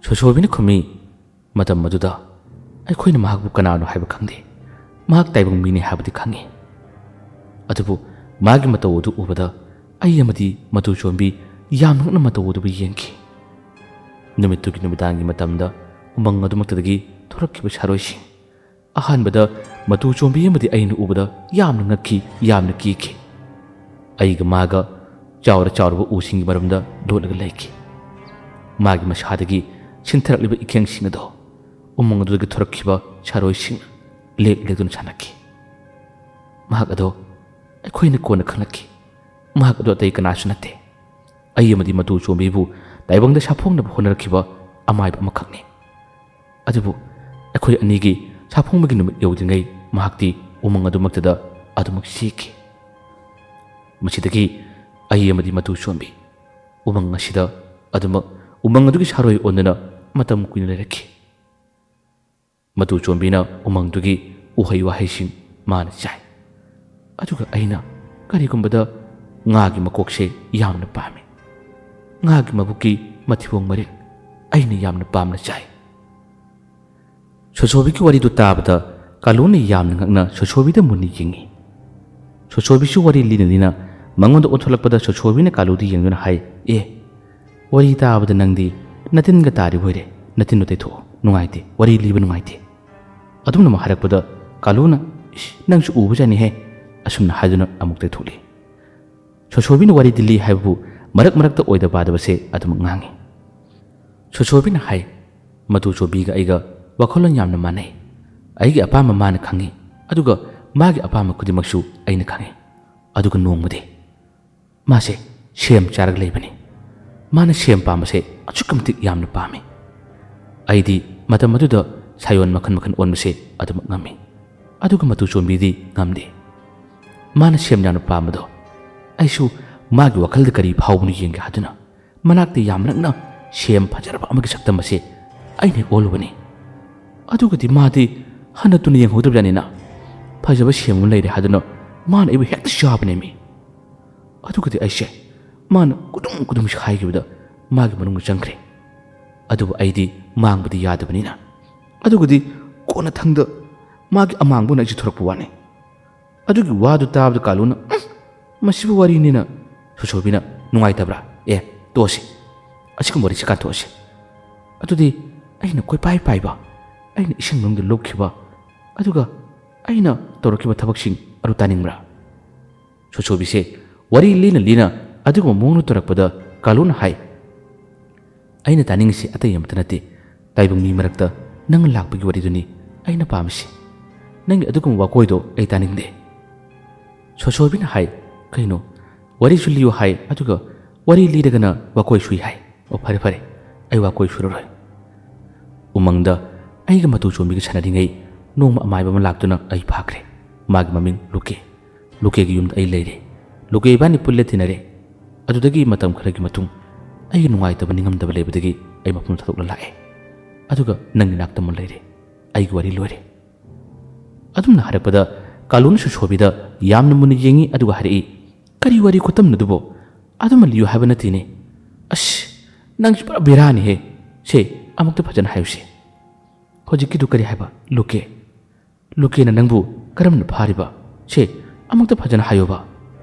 ꯁꯣꯁꯣꯕꯤꯅ ꯈꯨꯝꯃꯤ, ꯃꯇꯝ ꯑꯗꯨꯗ ꯑꯩꯈꯣꯏꯅ ꯃꯍꯥꯛꯄꯨ ꯀꯅꯥꯅꯣ ꯍꯥꯏꯕ ꯈꯪꯗꯦ꯫ ꯃꯍꯥꯛ ꯇꯥꯏꯕꯪ ꯃꯤꯅꯤ ꯍꯥꯏꯕꯗꯤ ꯈꯪꯉꯤ꯫ ꯑꯗꯨꯕꯨ ꯃꯥꯒꯤ ꯃꯇꯧ ꯑꯗꯨ ꯎꯕꯗ ꯑꯩ ꯑꯃꯗꯤ ꯃꯇꯨ ꯆꯣꯝꯕꯤ ꯌꯥꯝ ꯅꯛꯅ ꯃꯇꯧ ꯑꯗꯨꯕꯨ ꯌꯦꯡꯈꯤ꯫ ꯅꯨꯃꯤꯠꯇꯨꯒꯤ ꯅꯨꯃꯤꯗꯥꯡꯒꯤ ꯃꯇꯝꯗ ꯎꯃꯪ ꯑꯗꯨꯃꯛꯇꯗꯒꯤ ꯊꯣꯔꯛꯈꯤꯕ ꯁꯥꯔꯣꯏꯁꯤꯡ꯫ ꯑꯍꯥꯟꯕꯗ ꯃꯇꯨ ꯆꯣꯝꯕꯤ ꯑꯃꯗꯤ ꯑꯩꯅ ꯎꯕꯗ ꯌꯥꯝꯅ ꯉꯛꯈꯤ, ꯌꯥꯝꯅ ꯀꯤꯈꯤ꯫ ꯑꯩꯒ ꯃꯥꯒ ꯆꯥꯎꯔꯕ ꯎꯁꯤꯡꯒꯤ ꯃꯔꯝꯗ ꯂꯣꯠꯂꯒ ꯂꯩꯈꯤ꯫ ꯃꯥꯒꯤ ꯃꯁꯥꯗꯒꯤ ꯁꯤꯟꯊꯔꯛꯂꯤꯕ ꯏꯈꯦꯡꯁꯤꯡ ꯑꯗꯣ ꯎꯃꯪ ꯑꯗꯨꯗꯒꯤ ꯊꯣꯔꯛꯈꯤꯕ ꯁꯥꯔꯣꯏꯁꯤꯡꯅ ꯂꯦꯛ ꯂꯦꯛꯇꯨꯅ ꯁꯥꯟꯅꯈꯤ꯫ ꯃꯍꯥꯛ ꯑꯗꯣ ꯑꯩꯈꯣꯏꯅ ꯀꯣꯟꯅ ꯈꯪꯂꯛꯈꯤ꯫ ꯃꯍꯥꯛ ꯑꯗꯣ ꯑꯇꯩ ꯀꯅꯥꯁꯨ ꯅꯠꯇꯦ, ꯑꯩ ꯑꯃꯗꯤ ꯃꯇꯨ ꯆꯣꯝꯕꯤꯕꯨ ꯇꯥꯏꯕꯪꯗ ꯁꯥꯐꯣꯡꯅꯕ ꯍꯣꯠꯅꯔꯛꯈꯤꯕ ꯑꯃꯥꯏꯕ ꯑꯃꯈꯛꯅꯤ꯫ ꯑꯗꯨꯕꯨ ꯑꯩꯈꯣꯏ ꯑꯅꯤꯒꯤ ꯁꯥꯐꯣꯡꯕꯒꯤ ꯅꯨꯃꯤꯠ ꯌꯧꯗ꯭ꯔꯤꯉꯩ ꯃꯍꯥꯛꯇꯤ ꯎꯃꯪ ꯑꯗꯨꯃꯛꯇꯗ ꯑꯗꯨꯃꯛ ꯁꯤꯈꯤ꯫ ꯃꯁꯤꯗꯒꯤ ꯑꯩ ꯑꯃꯗꯤ ꯃꯇꯨ ꯆꯣꯝꯕꯤ ꯎꯃꯪ ꯑꯁꯤꯗ ꯑꯗꯨꯃꯛ ꯎꯃꯪ ꯑꯗꯨꯒꯤ ꯁꯥꯔꯣꯏ ꯑꯣꯟꯗꯨꯅ ꯃꯇꯝ ꯀꯨꯏꯅ ꯂꯩꯔꯛꯈꯤ꯫ ꯃꯇꯨ ꯆꯣꯝꯕꯤꯅ ꯎꯃꯪꯗꯨꯒꯤ ꯎꯍꯩ ꯋꯥꯍꯩꯁꯤꯡ ꯃꯥꯅ ꯆꯥꯏ, ꯑꯗꯨꯒ ꯑꯩꯅ ꯀꯔꯤꯒꯨꯝꯕꯗ ꯉꯥꯒꯤ ꯃꯀꯣꯛꯁꯦ ꯌꯥꯝꯅ ꯄꯥꯝꯃꯤ꯫ ꯉꯥꯒꯤ ꯃꯕꯨꯛꯀꯤ ꯃꯊꯤꯕꯣꯡ ꯃꯔꯤꯟ ꯑꯩꯅ ꯌꯥꯝꯅ ꯄꯥꯝꯅ ꯆꯥꯏ꯫ ꯁꯣꯁꯣꯕꯤꯒꯤ ꯋꯥꯔꯤꯗꯨ ꯇꯥꯕꯗ ꯀꯥꯂꯨꯅ ꯌꯥꯝꯅ ꯉꯛꯅ ꯁꯣꯁꯣꯕꯤꯗ ꯃꯨꯟꯅ ꯌꯦꯡꯉꯤ꯫ ꯁꯣꯁꯣꯕꯤꯁꯨ ꯋꯥꯔꯤ ꯂꯤꯅ ꯂꯤꯅ ꯃꯉꯣꯟꯗ ꯑꯣꯟꯊꯣꯛꯂꯛꯄꯗ ꯁꯣꯁꯣꯕꯤꯅ ꯀꯥꯂꯨꯗ ꯌꯦꯡꯗꯨꯅ ꯍꯥꯏ, ꯋꯥꯔꯤ ꯇꯥꯕꯗ ꯅꯪꯗꯤ ꯅꯇꯤꯟꯒ ꯇꯥꯔꯤ ꯑꯣꯏꯔꯦ, ꯅꯇꯤꯟꯗꯨ ꯇꯩꯊꯣꯛꯑꯣ, ꯅꯨꯡꯉꯥꯏꯇꯦ, ꯋꯥꯔꯤ ꯂꯤꯕ ꯅꯨꯡꯉꯥꯏꯇꯦ꯫ ꯑꯗꯨꯝꯅ ꯍꯥꯏꯔꯛꯄꯗ ꯀꯥꯂꯨꯅ ꯅꯪꯁꯨ ꯎꯕꯖꯥꯠꯅꯤꯍꯦ ꯑꯁꯨꯝꯅ ꯍꯥꯏꯗꯨꯅ ꯑꯃꯨꯛ ꯇꯩꯊꯣꯛꯂꯤ꯫ ꯁꯣꯁꯣꯕꯤꯅ ꯋꯥꯔꯤ ꯂꯤ ꯍꯥꯏꯕꯕꯨ ꯃꯔꯛ ꯃꯔꯛꯇ ꯑꯣꯏꯗ ꯄꯥꯗꯕꯁꯦ ꯑꯗꯨꯃꯛ ꯉꯥꯡꯉꯤ꯫ ꯁꯣꯁꯣꯕꯤꯅ ꯍꯥꯏ, ꯃꯇꯨ ꯆꯣꯝꯕꯤꯒ ꯑꯩꯒ ꯋꯥꯈꯜꯂꯣꯟ ꯌꯥꯝꯅ ꯃꯥꯟꯅꯩ꯫ ꯑꯩꯒꯤ ꯑꯄꯥꯝꯕ ꯃꯥꯅ ꯈꯪꯉꯤ, ꯑꯗꯨꯒ ꯃꯥꯒꯤ ꯑꯄꯥꯝꯕ ꯈꯨꯗꯤꯡꯃꯛꯁꯨ ꯑꯩꯅ ꯈꯪꯉꯤ꯫ ꯑꯗꯨꯒ ꯅꯣꯡꯃꯗꯤ ꯃꯥꯁꯦ ꯁꯦꯝ ꯆꯥꯔꯒ ꯂꯩꯕꯅꯤ꯫ ꯃꯥꯅ ꯁꯦꯝ ꯄꯥꯝꯕꯁꯦ ꯑꯁꯨꯛꯀꯤ ꯃꯇꯤꯛ ꯌꯥꯝꯅ ꯄꯥꯝꯃꯤ꯫ ꯑꯩꯗꯤ ꯃꯇꯝ ꯑꯗꯨꯗ ꯁꯥꯌꯣꯟ ꯃꯈꯟ ꯃꯈꯟ ꯑꯣꯟꯕꯁꯦ ꯑꯗꯨꯃꯛ ꯉꯝꯃꯤ, ꯑꯗꯨꯒ ꯃꯇꯨ ꯆꯣꯝꯕꯤꯗꯤ ꯉꯝꯗꯦ꯫ ꯃꯥꯅ ꯁꯦꯝ ꯌꯥꯝꯅ ꯄꯥꯝꯕꯗꯣ ꯑꯩꯁꯨ ꯃꯥꯒꯤ ꯋꯥꯈꯜꯗ ꯀꯔꯤ ꯐꯥꯎꯕꯅꯣ ꯌꯦꯡꯒꯦ ꯍꯥꯏꯗꯨꯅ ꯃꯅꯥꯛꯇ ꯌꯥꯝ ꯅꯛꯅ ꯁꯦꯝ ꯐꯖꯔꯕ ꯑꯃꯒꯤ ꯁꯛꯇꯝ ꯑꯁꯦ ꯑꯩꯅ ꯑꯣꯜꯂꯨꯕꯅꯤ꯫ ꯑꯗꯨꯒꯗꯤ ꯃꯥꯗꯤ ꯍꯟꯅꯇꯨꯅ ꯌꯦꯡꯍꯧꯗꯕꯖꯥꯠꯅꯤꯅ ꯐꯖꯕ ꯁꯦꯝ ꯑꯃ ꯂꯩꯔꯦ ꯍꯥꯏꯗꯨꯅ ꯃꯥꯅ ꯑꯩꯕꯨ ꯍꯦꯛꯇ ꯆꯥꯕꯅꯦꯃꯤ꯫ ꯑꯗꯨꯒꯗꯤ ꯑꯩꯁꯦ ꯃꯥꯅ ꯀꯨꯗꯨꯝ ꯍꯥꯏꯈꯤꯕꯗ ꯃꯥꯒꯤ ꯃꯅꯨꯡꯗ ꯆꯪꯈ꯭ꯔꯦ꯫ ꯑꯗꯨꯕꯨ ꯑꯩꯗꯤ ꯃꯥꯡꯕꯗꯤ ꯌꯥꯗꯕꯅꯤꯅ ꯑꯗꯨꯒꯗꯤ ꯀꯣꯟꯅ ꯊꯪꯗ ꯃꯥꯒꯤ ꯑꯃꯥꯡꯕꯅ ꯑꯩꯁꯦ ꯊꯣꯔꯛꯄ ꯋꯥꯅꯤ꯫ ꯑꯗꯨꯒꯤ ꯋꯥꯗꯨ ꯇꯥꯕꯗ ꯀꯥꯂꯨꯅ ꯃꯁꯤꯕꯨ ꯋꯥꯔꯤꯅꯤꯅ ꯁꯣꯁꯣꯕꯤꯅ ꯅꯨꯡꯉꯥꯏꯇꯕ꯭ꯔꯥ? ꯇꯣꯛꯑꯁꯤ, ꯑꯁꯤꯒꯨꯝꯕ ꯋꯥꯔꯤꯁꯤ ꯀꯥꯟꯊꯣꯛꯑꯁꯤ꯫ ꯑꯗꯨꯗꯤ ꯑꯩꯅ ꯀꯣꯏꯄꯥꯏ ꯄꯥꯏꯕ, ꯑꯩꯅ ꯏꯁꯤꯡ ꯃꯅꯨꯡꯗ ꯂꯨꯞꯈꯤꯕ, ꯑꯗꯨꯒ ꯑꯩꯅ ꯇꯧꯔꯛꯈꯤꯕ ꯊꯕꯛꯁꯤꯡ ꯑꯗꯨ ꯇꯥꯅꯤꯡꯕ꯭ꯔꯥ? ꯁꯣꯁꯣꯕꯤꯁꯦ ꯋꯥꯔꯤ ꯂꯤꯅ ꯂꯤꯅ ꯑꯗꯨꯒꯨꯝꯕ ꯃꯑꯣꯡꯗ ꯇꯧꯔꯛꯄꯗ ꯀꯥꯂꯨꯅ ꯍꯥꯏ, ꯑꯩꯅ ꯇꯥꯅꯤꯡꯉꯤꯁꯤ ꯑꯇꯩ ꯑꯃꯠꯇ ꯅꯠꯇꯦ, ꯇꯥꯏꯕꯪ ꯃꯤ ꯃꯔꯛꯇ ꯅꯪ ꯂꯥꯛꯄꯒꯤ ꯋꯥꯔꯤꯗꯨꯅꯤ ꯑꯩꯅ ꯄꯥꯝꯃꯤꯁꯤ꯫ ꯅꯪꯒꯤ ꯑꯗꯨꯒꯨꯝꯕ ꯋꯥꯀꯣꯏꯗꯣ ꯑꯩ ꯇꯥꯅꯤꯡꯗꯦ꯫ ꯁꯣꯁꯣꯕꯤꯅ ꯍꯥꯏ, ꯀꯩꯅꯣ ꯋꯥꯔꯤꯁꯨ ꯂꯤꯌꯨ ꯍꯥꯏ, ꯑꯗꯨꯒ ꯋꯥꯔꯤ ꯂꯤꯔꯒꯅ ꯋꯥꯀꯣꯏ ꯁꯨꯏ ꯍꯥꯏ꯫ ꯐꯔꯦ ꯐꯔꯦ, ꯑꯩ ꯋꯥꯀꯣꯏ ꯁꯨꯔꯔꯣꯏ꯫ ꯎꯃꯪꯗ ꯑꯩꯒ ꯃꯇꯨ ꯆꯣꯝꯕꯤꯒ ꯁꯥꯟꯅꯔꯤꯉꯩ ꯅꯣꯡꯃ ꯑꯃꯥꯏꯕ ꯑꯃ ꯂꯥꯛꯇꯨꯅ ꯑꯩ ꯐꯥꯈ꯭ꯔꯦ꯫ ꯃꯥꯒꯤ ꯃꯃꯤꯡ ꯂꯨꯀꯦ꯫ ꯂꯨꯀꯦꯒꯤ ꯌꯨꯝꯗ ꯑꯩ ꯂꯩꯔꯦ꯫ ꯂꯨꯀꯦ ꯏꯕꯥꯅꯤ ꯄꯨꯜꯂ ꯇꯤꯟꯅꯔꯦ꯫ ꯑꯗꯨꯗꯒꯤ ꯃꯇꯝ ꯈꯔꯒꯤ ꯃꯇꯨꯡ ꯑꯩꯒꯤ ꯅꯨꯡꯉꯥꯏꯇꯕ ꯅꯤꯡꯉꯝꯗꯕ ꯂꯩꯕꯗꯒꯤ ꯑꯩ ꯃꯐꯝ ꯊꯥꯗꯣꯛꯂ ꯂꯥꯛꯑꯦ, ꯑꯗꯨꯒ ꯅꯪꯒꯤ ꯅꯥꯛꯇ ꯑꯃꯨꯛ ꯂꯩꯔꯦ꯫ ꯑꯩꯒꯤ ꯋꯥꯔꯤ ꯂꯣꯏꯔꯦ꯫ ꯑꯗꯨꯝꯅ ꯍꯥꯏꯔꯛꯄꯗ ꯀꯥꯂꯨꯅ ꯁꯣꯁꯣꯕꯤꯗ ꯌꯥꯝꯅ ꯃꯨꯟꯅ ꯌꯦꯡꯉꯤ, ꯑꯗꯨꯒ ꯍꯥꯏꯔꯛꯏ, ꯀꯔꯤ ꯋꯥꯔꯤ ꯈꯨꯇꯝꯅꯗꯨꯕꯣ? ꯑꯗꯨꯃ ꯂꯤꯌꯨ ꯍꯥꯏꯕ ꯅꯠꯇꯦꯅꯦ꯫ ꯅꯪꯁꯨ ꯄꯨꯔꯥ ꯕꯦꯔꯥꯅꯤꯍꯦ꯫ ꯁꯦ ꯑꯃꯨꯛꯇ ꯐꯖꯅ ꯍꯥꯏꯌꯨꯁꯦ꯫ ꯍꯧꯖꯤꯛꯀꯤꯗꯨ ꯀꯔꯤ ꯍꯥꯏꯕ? ꯂꯨꯀꯦ꯫ ꯂꯨꯀꯦꯅ ꯅꯪꯕꯨ ꯀꯔꯝꯅ ꯐꯥꯔꯤꯕ? ꯁꯦ ꯑꯃꯨꯛꯇ ꯐꯖꯅ ꯍꯥꯏꯌꯣꯕ꯫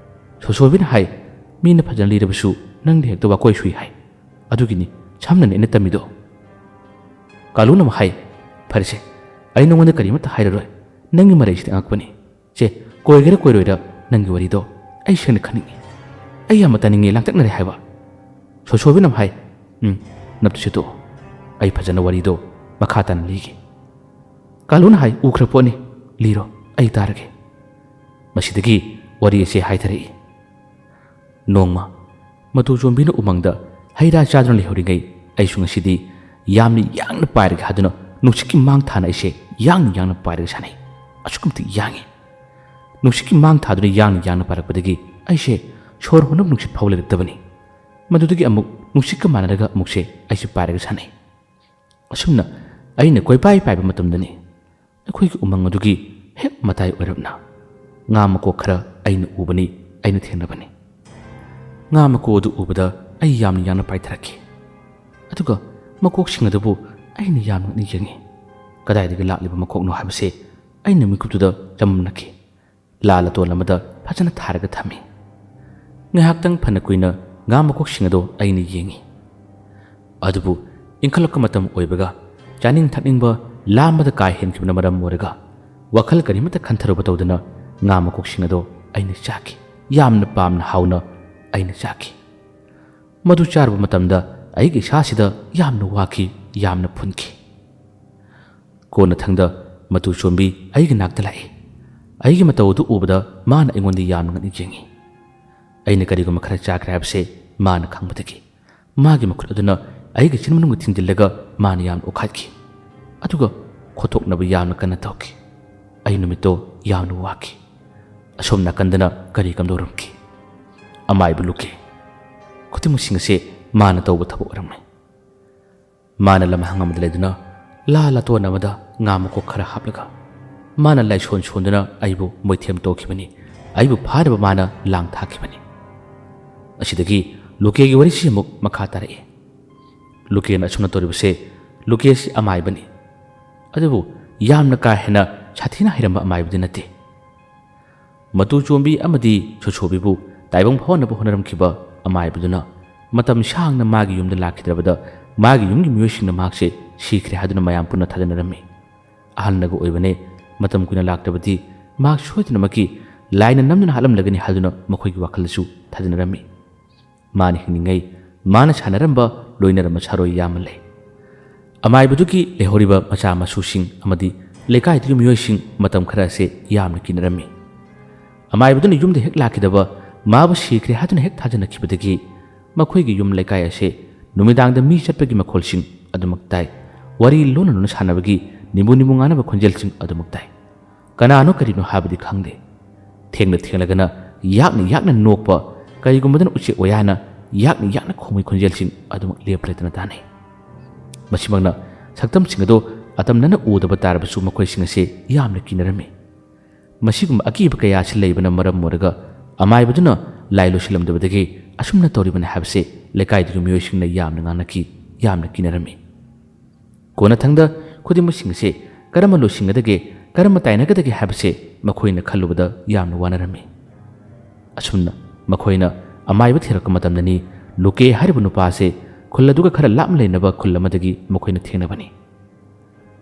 ꯁꯣꯁꯣꯕꯤꯅ ꯍꯥꯏ, ꯃꯤꯅ ꯐꯖꯅ ꯂꯤꯔꯕꯁꯨ ꯅꯪꯗꯤ ꯍꯦꯛꯇ ꯋꯥꯀꯣꯏ ꯁꯨꯏ ꯍꯥꯏ, ꯑꯗꯨꯒꯤꯅꯤ ꯁꯝꯅꯅ ꯑꯩꯅ ꯇꯝꯃꯤꯗꯣ꯫ ꯀꯥꯂꯨꯅ ꯑꯃꯨꯛ ꯍꯥꯏ, ꯐꯔꯦꯁꯦ, ꯑꯩ ꯅꯉꯣꯟꯗ ꯀꯔꯤꯃꯠꯇ ꯍꯥꯏꯔꯔꯣꯏ꯫ ꯅꯪꯒꯤ ꯃꯔꯩꯁꯤꯗꯤ ꯑꯉꯛꯄꯅꯤ꯫ ꯁꯦ ꯀꯣꯏꯒꯦꯔꯥ ꯀꯣꯏꯔꯣꯏꯔꯥ ꯅꯪꯒꯤ ꯋꯥꯔꯤꯗꯣ ꯑꯩ ꯁꯦꯡꯅ ꯈꯪꯅꯤꯡꯉꯤ꯫ ꯑꯩ ꯌꯥꯝꯅ ꯇꯥꯅꯤꯡꯉꯦ, ꯂꯥꯡꯇꯛꯅꯔꯦ ꯍꯥꯏꯕ꯫ ꯁꯣꯁꯣꯕꯤꯅ ꯑꯃꯨꯛ ꯍꯥꯏ, ꯅꯞꯇꯨꯁꯦ ꯇꯣꯛꯑꯣ, ꯑꯩ ꯐꯖꯅ ꯋꯥꯔꯤꯗꯣ ꯃꯈꯥ ꯇꯥꯅ ꯂꯤꯒꯦ꯫ ꯀꯥꯂꯨꯅ ꯍꯥꯏ, ꯎꯈ꯭ꯔ ꯄꯣꯠꯅꯤ, ꯂꯤꯔꯣ, ꯑꯩ ꯇꯥꯔꯒꯦ꯫ ꯃꯁꯤꯗꯒꯤ ꯋꯥꯔꯤ ꯑꯁꯤ ꯍꯥꯏꯊꯔꯛꯏ꯫ ꯅꯣꯡꯃ ꯃꯇꯨ ꯆꯣꯝꯕꯤꯅ ꯎꯃꯪꯗ ꯍꯩ ꯔꯥ ꯆꯥꯗꯨꯅ ꯂꯩꯍꯧꯔꯤꯉꯩ ꯑꯩꯁꯨ ꯉꯁꯤꯗꯤ ꯌꯥꯝꯅ ꯌꯥꯡꯅ ꯄꯥꯏꯔꯒꯦ ꯍꯥꯏꯗꯨꯅ ꯅꯨꯡꯁꯤꯠꯀꯤ ꯃꯥꯡ ꯊꯥꯅ ꯑꯩꯁꯦ ꯌꯥꯡꯅ ꯄꯥꯏꯔꯒ ꯁꯥꯟꯅꯩ꯫ ꯑꯁꯨꯛꯀꯤ ꯃꯇꯤꯛ ꯌꯥꯡꯉꯤ꯫ ꯅꯨꯡꯁꯤꯠꯀꯤ ꯃꯥꯡ ꯊꯥꯗꯨꯅ ꯌꯥꯡꯅ ꯄꯥꯏꯔꯛꯄꯗꯒꯤ ꯑꯩꯁꯦ ꯁꯣꯔ ꯍꯣꯟꯅꯕ ꯅꯨꯡꯁꯤꯠ ꯐꯥꯎ ꯂꯩꯔꯛꯇꯕꯅꯤ꯫ ꯃꯗꯨꯗꯒꯤ ꯑꯃꯨꯛ ꯅꯨꯡꯁꯤꯠꯀ ꯃꯥꯟꯅꯔꯒ ꯑꯃꯨꯛꯁꯦ ꯑꯩꯁꯨ ꯄꯥꯏꯔꯒ ꯁꯥꯟꯅꯩ꯫ ꯑꯁꯨꯝꯅ ꯑꯩꯅ ꯀꯣꯏꯄꯥꯏ ꯄꯥꯏꯕ ꯃꯇꯝꯗꯅꯤ ꯑꯩꯈꯣꯏꯒꯤ ꯎꯃꯪ ꯑꯗꯨꯒꯤ ꯍꯦꯛ ꯃꯇꯥꯏ ꯑꯣꯏꯔꯞꯅ ꯉꯥ ꯃꯀꯣꯛ ꯈꯔ ꯑꯩꯅ ꯎꯕꯅꯤ, ꯑꯩꯅ ꯊꯦꯡꯅꯕꯅꯤ꯫ ꯉꯥ ꯃꯀꯣꯛ ꯑꯗꯨ ꯎꯕꯗ ꯑꯩ ꯌꯥꯝꯅ ꯌꯥꯡꯅ ꯄꯥꯏꯊꯔꯛꯈꯤ꯫ ꯑꯗꯨꯒ ꯃꯀꯣꯛꯁꯤꯡ ꯑꯗꯨꯕꯨ ꯑꯩꯅ ꯌꯥꯝꯅ ꯉꯛꯅ ꯌꯦꯡꯉꯤ꯫ ꯀꯗꯥꯏꯗꯒꯤ ꯂꯥꯛꯂꯤꯕ ꯃꯀꯣꯛꯅꯣ ꯍꯥꯏꯕꯁꯦ ꯑꯩꯅ ꯃꯤꯀꯨꯞꯇꯨꯗ ꯆꯃꯝꯅꯈꯤ꯫ ꯂꯥ ꯂꯇꯣꯟ ꯑꯃꯗ ꯐꯖꯅ ꯊꯥꯔꯒ ꯊꯝꯃꯤ꯫ ꯉꯥꯏꯍꯥꯛꯇꯪ ꯐꯅ ꯀꯨꯏꯅ ꯉꯥ ꯃꯀꯣꯛꯁꯤꯡ ꯑꯗꯨ ꯑꯩꯅ ꯌꯦꯡꯉꯤ꯫ ꯑꯗꯨꯕꯨ ꯏꯟꯈꯠꯂꯛꯄ ꯃꯇꯝ ꯑꯣꯏꯕꯒ ꯆꯥꯅꯤꯡ ꯊꯛꯅꯤꯡꯕ ꯂꯥꯝꯕꯗ ꯀꯥ ꯍꯦꯟꯈꯤꯕꯅ ꯃꯔꯝ ꯑꯣꯏꯔꯒ ꯋꯥꯈꯜ ꯀꯔꯤꯃꯠꯇ ꯈꯟꯊꯔꯨꯕ ꯇꯧꯗꯅ ꯉꯥ ꯃꯀꯣꯛꯁꯤꯡ ꯑꯗꯨ ꯑꯩꯅ ꯆꯥꯈꯤ꯫ ꯌꯥꯝꯅ ꯄꯥꯝꯅ ꯍꯥꯎꯅ ꯑꯩꯅ ꯆꯥꯈꯤ꯫ ꯃꯗꯨ ꯆꯥꯔꯨꯕ ꯃꯇꯝꯗ ꯑꯩꯒꯤ ꯏꯁꯥꯁꯤꯗ ꯌꯥꯝꯅ ꯋꯥꯈꯤ, ꯌꯥꯝꯅ ꯐꯨꯟꯈꯤ꯫ ꯀꯣꯟꯅꯊꯪꯗ ꯃꯇꯨ ꯆꯣꯝꯕꯤ ꯑꯩꯒꯤ ꯅꯥꯛꯇ ꯂꯥꯛꯏ꯫ ꯑꯩꯒꯤ ꯃꯇꯧ ꯑꯗꯨ ꯎꯕꯗ ꯃꯥꯅ ꯑꯩꯉꯣꯟꯗ ꯌꯥꯝꯅ ꯉꯛꯅ ꯌꯦꯡꯉꯤ꯫ ꯑꯩꯅ ꯀꯔꯤꯒꯨꯝꯕ ꯈꯔ ꯆꯥꯈ꯭ꯔꯦ ꯍꯥꯏꯕꯁꯦ ꯃꯥꯅ ꯈꯪꯕꯗꯒꯤ ꯃꯥꯒꯤ ꯃꯈꯨꯠ ꯑꯗꯨꯅ ꯑꯩꯒꯤ ꯆꯤꯟ ꯃꯅꯨꯡꯗ ꯊꯤꯡꯖꯤꯜꯂꯒ ꯃꯥꯅ ꯌꯥꯝꯅ ꯑꯣꯈꯥꯏꯈꯤ꯫ ꯑꯗꯨꯒ ꯈꯣꯠꯇꯣꯛꯅꯕ ꯌꯥꯝꯅ ꯀꯟꯅ ꯇꯧꯈꯤ꯫ ꯑꯩ ꯅꯨꯃꯤꯠꯇꯣ ꯌꯥꯝꯅ ꯋꯥꯈꯤ꯫ ꯑꯁꯣꯝ ꯅꯥꯀꯟꯗꯅ ꯀꯔꯤ ꯀꯝꯗꯧꯔꯝꯈꯤ? ꯑꯃꯥꯏꯕ ꯂꯨꯀꯦ꯫ ꯈꯨꯗꯤꯡꯃꯛꯁꯤꯡ ꯑꯁꯤ ꯃꯥꯅ ꯇꯧꯕ ꯊꯕꯛ ꯑꯣꯏꯔꯝꯃꯤ꯫ ꯃꯥꯅ ꯂꯝꯍꯥꯡ ꯑꯃꯗ ꯂꯩꯗꯨꯅ ꯂꯥ ꯂꯇꯣꯟ ꯑꯃꯗ ꯉꯥ ꯃꯀꯣꯛ ꯈꯔ ꯍꯥꯞꯂꯒ ꯃꯥꯅ ꯂꯥꯏꯁꯣꯟ ꯁꯣꯟꯗꯨꯅ ꯑꯩꯕꯨ ꯃꯣꯏꯊꯦꯝ ꯇꯧꯈꯤꯕꯅꯤ꯫ ꯑꯩꯕꯨ ꯐꯥꯅꯕ ꯃꯥꯅ ꯂꯥꯡ ꯊꯥꯈꯤꯕꯅꯤ꯫ ꯑꯁꯤꯗꯒꯤ ꯂꯨꯀꯦꯒꯤ ꯋꯥꯔꯤꯁꯤ ꯑꯃꯨꯛ ꯃꯈꯥ ꯇꯥꯔꯛꯏ꯫ ꯂꯨꯀꯦꯅ ꯑꯁꯨꯝꯅ ꯇꯧꯔꯤꯕꯁꯦ ꯂꯨꯀꯦꯁꯤ ꯑꯃꯥꯏꯕꯅꯤ꯫ ꯑꯗꯨꯕꯨ ꯌꯥꯝꯅ ꯀꯥ ꯍꯦꯟꯅ ꯁꯥꯊꯤꯅ ꯍꯩꯔꯝꯕ ꯑꯃꯥꯏꯕꯗꯤ ꯅꯠꯇꯦ꯫ ꯃꯇꯨ ꯆꯣꯝꯕꯤ ꯑꯃꯗꯤ ꯁꯣꯁꯣꯕꯤꯕꯨ ꯇꯥꯏꯕꯪ ꯐꯥꯎꯅꯕ ꯍꯣꯠꯅꯔꯝꯈꯤꯕ ꯑꯃꯥꯏꯕꯗꯨꯅ ꯃꯇꯝ ꯁꯥꯡꯅ ꯃꯥꯒꯤ ꯌꯨꯝꯗ ꯂꯥꯛꯈꯤꯗ꯭ꯔꯕꯗ ꯃꯥꯒꯤ ꯌꯨꯝꯒꯤ ꯃꯤꯑꯣꯏꯁꯤꯡꯅ ꯃꯍꯥꯛꯁꯦ ꯁꯤꯈ꯭ꯔꯦ ꯍꯥꯏꯗꯨꯅ ꯃꯌꯥꯝ ꯄꯨꯟꯅ ꯊꯥꯖꯅꯔꯝꯃꯤ꯫ ꯑꯍꯜꯅꯒ ꯑꯣꯏꯕꯅꯦ, ꯃꯇꯝ ꯀꯨꯏꯅ ꯂꯥꯛꯇ꯭ꯔꯕꯗꯤ ꯃꯍꯥꯛ ꯁꯣꯏꯗꯅꯃꯛꯀꯤ ꯂꯥꯏꯅ ꯅꯝꯗꯨꯅ ꯍꯥꯠꯂꯝꯂꯒꯅꯤ ꯍꯥꯏꯗꯨꯅ ꯃꯈꯣꯏꯒꯤ ꯋꯥꯈꯜꯗꯁꯨ ꯊꯥꯖꯅꯔꯝꯃꯤ꯫ ꯃꯥꯅ ꯍꯤꯡꯂꯤꯉꯩ ꯃꯥꯅ ꯁꯥꯟꯅꯔꯝꯕ ꯂꯣꯏꯅꯔꯝꯕ ꯁꯥꯔꯣꯏ ꯌꯥꯝꯅ ꯂꯩ꯫ ꯑꯃꯥꯏꯕꯗꯨꯒꯤ ꯂꯩꯍꯧꯔꯤꯕ ꯃꯆꯥ ꯃꯁꯨꯁꯤꯡ ꯑꯃꯗꯤ ꯂꯩꯀꯥꯏꯗꯨꯒꯤ ꯃꯤꯑꯣꯏꯁꯤꯡ ꯃꯇꯝ ꯈꯔ ꯑꯁꯦ ꯌꯥꯝꯅ ꯀꯤꯅꯔꯝꯃꯤ꯫ ꯑꯃꯥꯏꯕꯗꯨꯅ ꯌꯨꯝꯗ ꯍꯦꯛ ꯂꯥꯛꯈꯤꯗꯕ ꯃꯥꯕꯨ ꯁꯤꯈ꯭ꯔꯦ ꯍꯥꯏꯗꯨꯅ ꯍꯦꯛ ꯊꯥꯖꯅꯈꯤꯕꯗꯒꯤ ꯃꯈꯣꯏꯒꯤ ꯌꯨꯝ ꯂꯩꯀꯥꯏ ꯑꯁꯦ ꯅꯨꯃꯤꯗꯥꯡꯗ ꯃꯤ ꯆꯠꯄꯒꯤ ꯃꯈꯣꯜꯁꯤꯡ ꯑꯗꯨꯃꯛ ꯇꯥꯏ꯫ ꯋꯥꯔꯤ ꯂꯣꯟꯅ ꯁꯥꯟꯅꯕꯒꯤ ꯅꯤꯝꯕꯨ ꯅꯤꯝꯕꯨ ꯉꯥꯅꯕ ꯈꯣꯟꯖꯦꯜꯁꯤꯡ ꯑꯗꯨꯃꯛ ꯇꯥꯏ꯫ ꯀꯅꯥꯅꯣ ꯀꯔꯤꯅꯣ ꯍꯥꯏꯕꯗꯤ ꯈꯪꯗꯦ꯫ ꯊꯦꯡꯅ ꯊꯦꯡꯂꯒꯅ ꯌꯥꯛꯅ ꯌꯥꯛꯅ ꯅꯣꯛꯄ, ꯀꯔꯤꯒꯨꯝꯕꯗꯅ ꯎꯆꯦꯛ ꯋꯥꯌꯥꯅ ꯌꯥꯛꯅ ꯌꯥꯛꯅ ꯈꯣꯡꯕꯒꯤ ꯈꯣꯟꯖꯦꯜꯁꯤꯡ ꯑꯗꯨꯃꯛ ꯂꯦꯞꯄ ꯂꯩꯇꯅ ꯇꯥꯅꯩ꯫ ꯃꯁꯤꯃꯛꯅ ꯁꯛꯇꯝꯁꯤꯡ ꯑꯗꯨ ꯑꯇꯝꯅꯅ ꯎꯗꯕ ꯇꯥꯔꯕꯁꯨ ꯃꯈꯣꯏꯁꯤꯡ ꯑꯁꯤ ꯌꯥꯝꯅ ꯀꯤꯅꯔꯝꯃꯤ꯫ ꯃꯁꯤꯒꯨꯝꯕ ꯑꯀꯤꯕ ꯀꯌꯥ ꯑꯁꯤ ꯂꯩꯕꯅ ꯃꯔꯝ ꯑꯣꯏꯔꯒ ꯑꯃꯥꯏꯕꯗꯨꯅ ꯂꯥꯏ ꯂꯣꯏꯁꯤꯜꯂꯝꯗꯕꯗꯒꯤ ꯑꯁꯨꯝꯅ ꯇꯧꯔꯤꯕꯅꯤ ꯍꯥꯏꯕꯁꯦ ꯂꯩꯀꯥꯏꯗꯨꯒꯤ ꯃꯤꯑꯣꯏꯁꯤꯡꯅ ꯌꯥꯝꯅ ꯉꯥꯡꯅꯈꯤ, ꯌꯥꯝꯅ ꯀꯤꯅꯔꯝꯃꯤ꯫ ꯀꯣꯟꯅꯊꯪꯗ ꯈꯨꯗꯤꯡꯃꯛꯁꯤꯡ ꯑꯁꯤ ꯀꯔꯝꯕ ꯂꯣꯏꯁꯤꯟꯒꯗꯒꯦ, ꯀꯔꯝꯕ ꯇꯥꯏꯅꯒꯗꯒꯦ ꯍꯥꯏꯕꯁꯦ ꯃꯈꯣꯏꯅ ꯈꯜꯂꯨꯕꯗ ꯌꯥꯝꯅ ꯋꯥꯅꯔꯝꯃꯤ꯫ ꯑꯁꯨꯝꯅ ꯃꯈꯣꯏꯅ ꯑꯃꯥꯏꯕ ꯊꯤꯔꯛꯄ ꯃꯇꯝꯗꯅꯤ ꯂꯨꯀꯦ ꯍꯥꯏꯔꯤꯕ ꯅꯨꯄꯥ ꯑꯁꯤ ꯈꯨꯜ ꯑꯗꯨꯒ ꯈꯔ ꯂꯥꯞꯅ ꯂꯩꯅꯕ ꯈꯨꯜ ꯑꯃꯗꯒꯤ ꯃꯈꯣꯏꯅ ꯊꯦꯡꯅꯕꯅꯤ꯫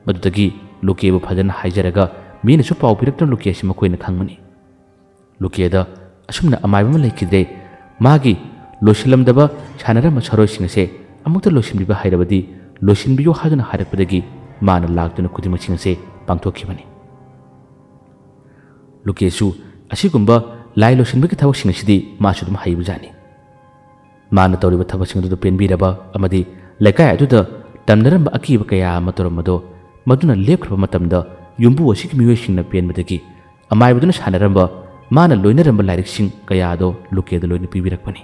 ꯃꯗꯨꯗꯒꯤ ꯂꯨꯀꯦꯕꯨ ꯐꯖꯅ ꯍꯥꯏꯖꯔꯒ ꯃꯤꯅꯁꯨ ꯄꯥꯎ ꯄꯤꯔꯛꯇꯨꯅ ꯂꯨꯀꯦ ꯑꯁꯤ ꯃꯈꯣꯏꯅ ꯈꯪꯕꯅꯤ꯫ ꯂꯨꯀꯦꯗ ꯑꯁꯨꯝꯅ ꯑꯃꯥꯏꯕ ꯑꯃ ꯂꯩꯈꯤꯗ꯭ꯔꯦ, ꯃꯥꯒꯤ ꯂꯣꯏꯁꯤꯜꯂꯝꯗꯕ ꯁꯥꯟꯅꯔꯝꯕ ꯁꯔꯣꯏꯁꯤꯡ ꯑꯁꯦ ꯑꯃꯨꯛꯇ ꯂꯣꯏꯁꯤꯟꯕꯤꯕ ꯍꯩꯔꯕꯗꯤ ꯂꯣꯏꯁꯤꯟꯕꯤꯌꯨ ꯍꯥꯏꯗꯨꯅ ꯍꯥꯏꯔꯛꯄꯗꯒꯤ ꯃꯥꯅ ꯂꯥꯛꯇꯨꯅ ꯈꯨꯗꯤꯡꯃꯛꯁꯤꯡ ꯑꯁꯦ ꯄꯥꯡꯊꯣꯛꯈꯤꯕꯅꯤ꯫ ꯂꯨꯀꯦꯁꯨ ꯑꯁꯤꯒꯨꯝꯕ ꯂꯥꯏ ꯂꯣꯏꯁꯤꯟꯕꯒꯤ ꯊꯕꯛꯁꯤꯡ ꯑꯁꯤꯗꯤ ꯃꯥꯁꯨ ꯑꯗꯨꯝ ꯍꯩꯕꯖꯥꯠꯅꯤ꯫ ꯃꯥꯅ ꯇꯧꯔꯤꯕ ꯊꯕꯛꯁꯤꯡ ꯑꯗꯨꯗ ꯄꯦꯟꯕꯤꯔꯕ ꯑꯃꯗꯤ ꯂꯩꯀꯥꯏ ꯑꯗꯨꯗ ꯇꯝꯅꯔꯝꯕ ꯑꯀꯤꯕ ꯀꯌꯥ ꯑꯃ ꯇꯧꯔꯝꯕꯗꯣ ꯃꯗꯨꯅ ꯂꯦꯞꯈ꯭ꯔꯕ ꯃꯇꯝꯗ ꯌꯨꯝꯕꯨ ꯑꯁꯤꯒꯤ ꯃꯤꯑꯣꯏꯁꯤꯡꯅ ꯄꯦꯟꯕꯗꯒꯤ ꯑꯃꯥꯏꯕꯗꯨꯅ ꯁꯥꯟꯅꯔꯝꯕ, ꯃꯥꯅ ꯂꯣꯏꯅꯔꯝꯕ ꯂꯥꯏꯔꯤꯛꯁꯤꯡ ꯀꯌꯥꯗꯣ ꯂꯨꯀꯦꯗ ꯂꯣꯏꯅ ꯄꯤꯕꯤꯔꯛꯄꯅꯤ꯫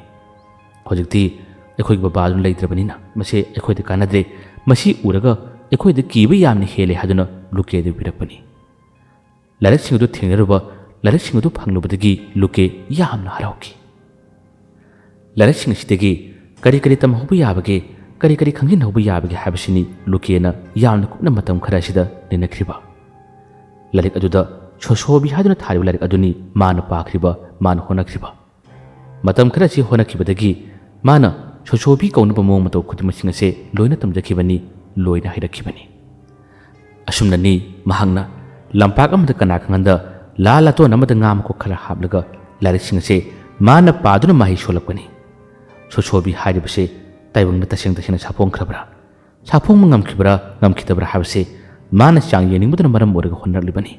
ꯍꯧꯖꯤꯛꯇꯤ ꯑꯩꯈꯣꯏꯒꯤ ꯕꯕꯥꯗꯨꯅ ꯂꯩꯇ꯭ꯔꯕꯅꯤꯅ ꯃꯁꯤ ꯑꯩꯈꯣꯏꯗ ꯀꯥꯟꯅꯗ꯭ꯔꯦ, ꯃꯁꯤ ꯎꯔꯒ ꯑꯩꯈꯣꯏꯗ ꯀꯤꯕ ꯌꯥꯝꯅ ꯍꯦꯜꯂꯦ ꯍꯥꯏꯗꯨꯅ ꯂꯨꯀꯦꯗ ꯄꯤꯔꯛꯄꯅꯤ꯫ ꯂꯥꯏꯔꯤꯛꯁꯤꯡ ꯑꯗꯨ ꯊꯦꯡꯅꯔꯨꯕ, ꯂꯥꯏꯔꯤꯛꯁꯤꯡ ꯑꯗꯨ ꯐꯪꯂꯨꯕꯗꯒꯤ ꯂꯨꯀꯦ ꯌꯥꯝꯅ ꯍꯔꯥꯎꯈꯤ꯫ ꯂꯥꯏꯔꯤꯛꯁꯤꯡ ꯑꯁꯤꯗꯒꯤ ꯀꯔꯤ ꯀꯔꯤ ꯇꯝꯍꯧꯕ ꯌꯥꯕꯒꯦ, ꯀꯔꯤ ꯀꯔꯤ ꯈꯪꯖꯤꯟꯍꯧꯕ ꯌꯥꯕꯒꯦ ꯍꯥꯏꯕꯁꯤꯅꯤ ꯂꯨꯀꯦꯅ ꯌꯥꯝꯅ ꯀꯨꯞꯅ ꯃꯇꯝ ꯈꯔ ꯑꯁꯤꯗ ꯅꯩꯅꯈ꯭ꯔꯤꯕ꯫ ꯂꯥꯏꯔꯤꯛ ꯑꯗꯨꯗ ꯁꯣꯁꯣꯕꯤ ꯍꯥꯏꯗꯨꯅ ꯊꯥꯔꯤꯕ ꯂꯥꯏꯔꯤꯛ ꯑꯗꯨꯅꯤ ꯃꯥꯅ ꯄꯥꯈ꯭ꯔꯤꯕ, ꯃꯥꯅ ꯍꯣꯠꯅꯈ꯭ꯔꯤꯕ꯫ ꯃꯇꯝ ꯈꯔ ꯑꯁꯤ ꯍꯣꯠꯅꯈꯤꯕꯗꯒꯤ ꯃꯥꯅ ꯁꯣꯁꯣꯕꯤ ꯀꯧꯅꯕ ꯃꯑꯣꯡ ꯃꯇꯧ ꯈꯨꯗꯤꯡꯃꯛꯁꯤꯡ ꯑꯁꯦ ꯂꯣꯏꯅ ꯇꯝꯖꯈꯤꯕꯅꯤ, ꯂꯣꯏꯅ ꯍꯩꯔꯛꯈꯤꯕꯅꯤ꯫ ꯑꯁꯨꯝꯅꯅꯤ ꯃꯍꯥꯛꯅ ꯂꯝꯄꯥꯛ ꯑꯃꯗ ꯀꯅꯥ ꯈꯪꯍꯟꯗ ꯂꯥ ꯂꯇꯣꯟ ꯑꯃꯗ ꯉꯥ ꯃꯀꯣꯛ ꯈꯔ ꯍꯥꯞꯂꯒ ꯂꯥꯏꯔꯤꯛꯁꯤꯡ ꯑꯁꯦ ꯃꯥꯅ ꯄꯥꯗꯨꯅ ꯃꯍꯩ ꯁꯣꯜꯂꯛꯄꯅꯤ꯫ ꯁꯣꯁꯣꯕꯤ ꯍꯥꯏꯔꯤꯕꯁꯦ ꯇꯥꯏꯕꯪꯗ ꯇꯁꯦꯡ ꯇꯁꯦꯡꯅ ꯁꯥꯐꯣꯡꯈ꯭ꯔꯕ꯭ꯔꯥ, ꯁꯥꯐꯣꯡꯕ ꯉꯝꯈꯤꯕ꯭ꯔꯥ ꯉꯝꯈꯤꯗꯕ꯭ꯔꯥ ꯍꯥꯏꯕꯁꯦ ꯃꯥꯅ ꯆꯥꯡ ꯌꯦꯡꯅꯤꯡꯕꯗꯨꯅ ꯃꯔꯝ ꯑꯣꯏꯔꯒ ꯍꯣꯠꯅꯔꯛꯂꯤꯕꯅꯤ꯫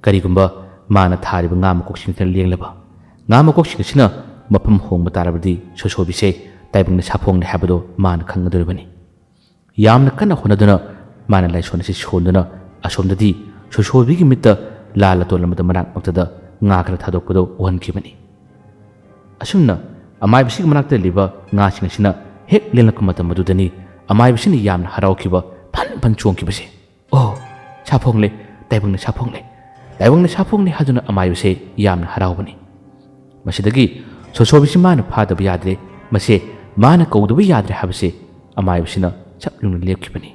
ꯀꯔꯤꯒꯨꯝꯕ ꯃꯥꯅ ꯊꯥꯔꯤꯕ ꯉꯥ ꯃꯀꯣꯛꯁꯤꯡꯁꯤꯅ ꯂꯦꯡꯂꯕ, ꯉꯥ ꯃꯀꯣꯛꯁꯤꯡ ꯑꯁꯤꯅ ꯃꯐꯝ ꯍꯣꯡꯕ ꯇꯥꯔꯕꯗꯤ ꯁꯣꯁꯣꯕꯤꯁꯦ ꯇꯥꯏꯕꯪꯗ ꯁꯥꯐꯣꯡꯅꯤ ꯍꯥꯏꯕꯗꯣ ꯃꯥꯅ ꯈꯪꯒꯗꯧꯔꯤꯕꯅꯤ꯫ ꯌꯥꯝꯅ ꯀꯟꯅ ꯍꯣꯠꯅꯗꯨꯅ ꯃꯥꯅ ꯂꯥꯏꯁꯣꯟ ꯑꯁꯤ ꯁꯣꯟꯗꯨꯅ ꯑꯁꯣꯝꯗꯗꯤ ꯁꯣꯁꯣꯕꯤꯒꯤ ꯃꯤꯠꯇ ꯂꯥ ꯂꯇꯣꯟ ꯑꯃꯗ ꯃꯅꯥꯛ ꯅꯛꯇꯗ ꯉꯥ ꯈꯔ ꯊꯥꯗꯣꯛꯄꯗꯣ ꯎꯍꯟꯈꯤꯕꯅꯤ꯫ ꯑꯁꯨꯝꯅ ꯑꯃꯥꯏꯕꯁꯤꯒꯤ ꯃꯅꯥꯛꯇ ꯂꯩꯕ ꯉꯥꯁꯤꯡ ꯑꯁꯤꯅ ꯍꯦꯛ ꯂꯦꯟꯂꯛꯄ ꯃꯇꯝ ꯑꯗꯨꯗꯅꯤ ꯑꯃꯥꯏꯕꯁꯤꯅ ꯌꯥꯝꯅ ꯍꯔꯥꯎꯈꯤꯕ ꯐꯟ ꯐꯟ ꯆꯣꯡꯈꯤꯕꯁꯦ꯫ ꯑꯣ ꯁꯥꯐꯣꯡꯂꯦ, ꯇꯥꯏꯕꯪꯅ ꯁꯥꯐꯣꯡꯂꯦ, ꯇꯥꯏꯕꯪꯅ ꯁꯥꯐꯣꯡꯂꯦ ꯍꯥꯏꯗꯨꯅ ꯑꯃꯥꯏꯕꯁꯦ ꯌꯥꯝꯅ ꯍꯔꯥꯎꯕꯅꯤ꯫ ꯃꯁꯤꯗꯒꯤ ꯁꯣꯁꯣꯕꯤꯁꯤ ꯃꯥꯅ ꯐꯥꯗꯕ ꯌꯥꯗ꯭ꯔꯦ, ꯃꯁꯦ ꯃꯥꯅ ꯀꯧꯗꯕ ꯌꯥꯗ꯭ꯔꯦ ꯍꯥꯏꯕꯁꯦ ꯑꯃꯥꯏꯕꯁꯤꯅ ꯆꯞ ꯌꯨꯡꯅ ꯂꯦꯞꯈꯤꯕꯅꯤ꯫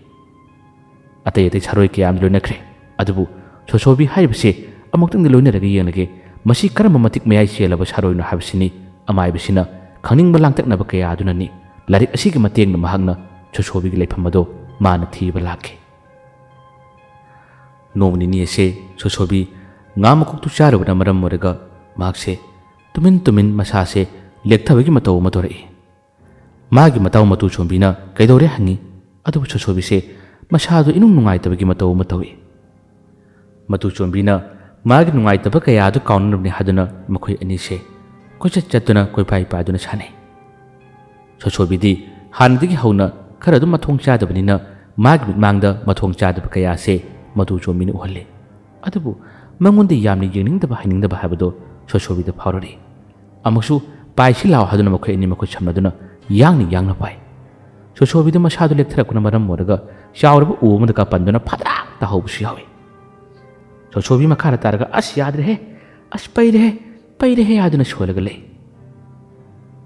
ꯑꯇꯩ ꯑꯇꯩ ꯁꯥꯔꯣꯏ ꯀꯌꯥ ꯑꯃ ꯂꯣꯏꯅꯈ꯭ꯔꯦ, ꯑꯗꯨꯕꯨ ꯁꯣꯁꯣꯕꯤ ꯍꯥꯏꯔꯤꯕꯁꯦ ꯑꯃꯨꯛꯇꯪꯗꯤ ꯂꯣꯏꯅꯔꯒ ꯌꯦꯡꯂꯒꯦ ꯃꯁꯤ ꯀꯔꯝꯕ ꯃꯇꯤꯛ ꯃꯌꯥꯏ ꯆꯦꯜꯂꯕ ꯁꯥꯔꯣꯏꯅꯣ ꯍꯥꯏꯕꯁꯤꯅꯤ ꯑꯃꯥꯏꯕꯁꯤꯅ ꯈꯪꯅꯤꯡꯕ ꯂꯥꯡꯇꯛꯅꯕ ꯀꯌꯥ ꯑꯗꯨꯅꯅꯤ ꯂꯥꯏꯔꯤꯛ ꯑꯁꯤꯒꯤ ꯃꯇꯦꯡꯅ ꯃꯍꯥꯛꯅ ꯁꯣꯁꯣꯕꯤꯒꯤ ꯂꯩꯐꯝ ꯑꯗꯣ ꯃꯥꯅ ꯊꯤꯕ ꯂꯥꯛꯈꯤ꯫ ꯅꯣꯡꯃ ꯅꯤꯅꯤ ꯑꯁꯦ ꯁꯣꯁꯣꯕꯤ ꯉꯥ ꯃꯀꯣꯛꯇꯨ ꯆꯥꯔꯨꯕꯅ ꯃꯔꯝ ꯑꯣꯏꯔꯒ ꯃꯍꯥꯛꯁꯦ ꯇꯨꯃꯤꯟ ꯇꯨꯃꯤꯟ ꯃꯁꯥꯁꯦ ꯂꯦꯛꯊꯕꯒꯤ ꯃꯇꯧ ꯑꯃ ꯇꯧꯔꯛꯏ꯫ ꯃꯥꯒꯤ ꯃꯇꯥꯎ ꯃꯇꯨ ꯆꯣꯝꯕꯤꯅ ꯀꯩꯗꯧꯔꯦ ꯍꯪꯉꯤ, ꯑꯗꯨꯕꯨ ꯁꯣꯁꯣꯕꯤꯁꯦ ꯃꯁꯥꯗꯨ ꯏꯅꯨꯡ ꯅꯨꯡꯉꯥꯏꯇꯕꯒꯤ ꯃꯇꯧ ꯑꯃ ꯇꯧꯏ꯫ ꯃꯇꯨ ꯆꯣꯝꯕꯤꯅ ꯃꯥꯒꯤ ꯅꯨꯡꯉꯥꯏꯇꯕ ꯀꯌꯥ ꯑꯗꯨ ꯀꯥꯎꯅꯅꯕꯅꯤ ꯍꯥꯏꯗꯨꯅ ꯃꯈꯣꯏ ꯑꯅꯤꯁꯦ ꯀꯣꯏꯆꯠ ꯆꯠꯇꯨꯅ ꯀꯣꯏꯄꯥꯏ ꯄꯥꯏꯗꯨꯅ ꯁꯥꯟꯅꯩ꯫ ꯁꯣꯁꯣꯕꯤꯗꯤ ꯍꯥꯟꯅꯗꯒꯤ ꯍꯧꯅ ꯈꯔ ꯑꯗꯨꯝ ꯃꯊꯣꯡ ꯆꯥꯗꯕꯅꯤꯅ ꯃꯥꯒꯤ ꯃꯤꯠꯃꯥꯡꯗ ꯃꯊꯣꯡ ꯆꯥꯗꯕ ꯀꯌꯥꯁꯦ ꯃꯇꯨ ꯆꯣꯝꯕꯤꯅ ꯎꯍꯜꯂꯤ꯫ ꯑꯗꯨꯕꯨ ꯃꯉꯣꯟꯗ ꯌꯥꯝꯅ ꯌꯦꯡꯅꯤꯡꯗꯕ ꯍꯩꯅꯤꯡꯗꯕ ꯍꯥꯏꯕꯗꯣ ꯁꯣꯁꯣꯕꯤꯗ ꯐꯥꯎꯔꯛꯏ꯫ ꯑꯃꯨꯛꯁꯨ ꯄꯥꯏꯁꯤ ꯂꯥꯎ ꯍꯥꯏꯗꯨꯅ ꯃꯈꯣꯏ ꯑꯅꯤ ꯃꯈꯨꯠ ꯁꯝꯅꯗꯨꯅ ꯌꯥꯡꯅ ꯌꯥꯡꯅ ꯄꯥꯏ꯫ ꯁꯣꯁꯣꯕꯤꯗ ꯃꯁꯥꯗꯨ ꯂꯦꯛꯊꯔꯛꯄꯅ ꯃꯔꯝ ꯑꯣꯏꯔꯒ ꯆꯥꯎꯔꯕ ꯎ ꯑꯃꯗ ꯄꯟꯗꯨꯅ ꯐꯗ꯭ꯔꯥꯛ ꯇꯥꯍꯧꯕꯁꯨ ꯌꯥꯎꯏ꯫ ꯁꯣꯁꯣꯕꯤ ꯃꯈꯥꯗ ꯇꯥꯔꯒ ꯑꯁ ꯌꯥꯗ꯭ꯔꯦꯍꯦ, ꯑꯁ ꯄꯩꯔꯦꯍꯦ, ꯄꯩꯔꯦꯍꯦ ꯍꯥꯏꯗꯨꯅ ꯁꯣꯜꯂꯒ ꯂꯩ꯫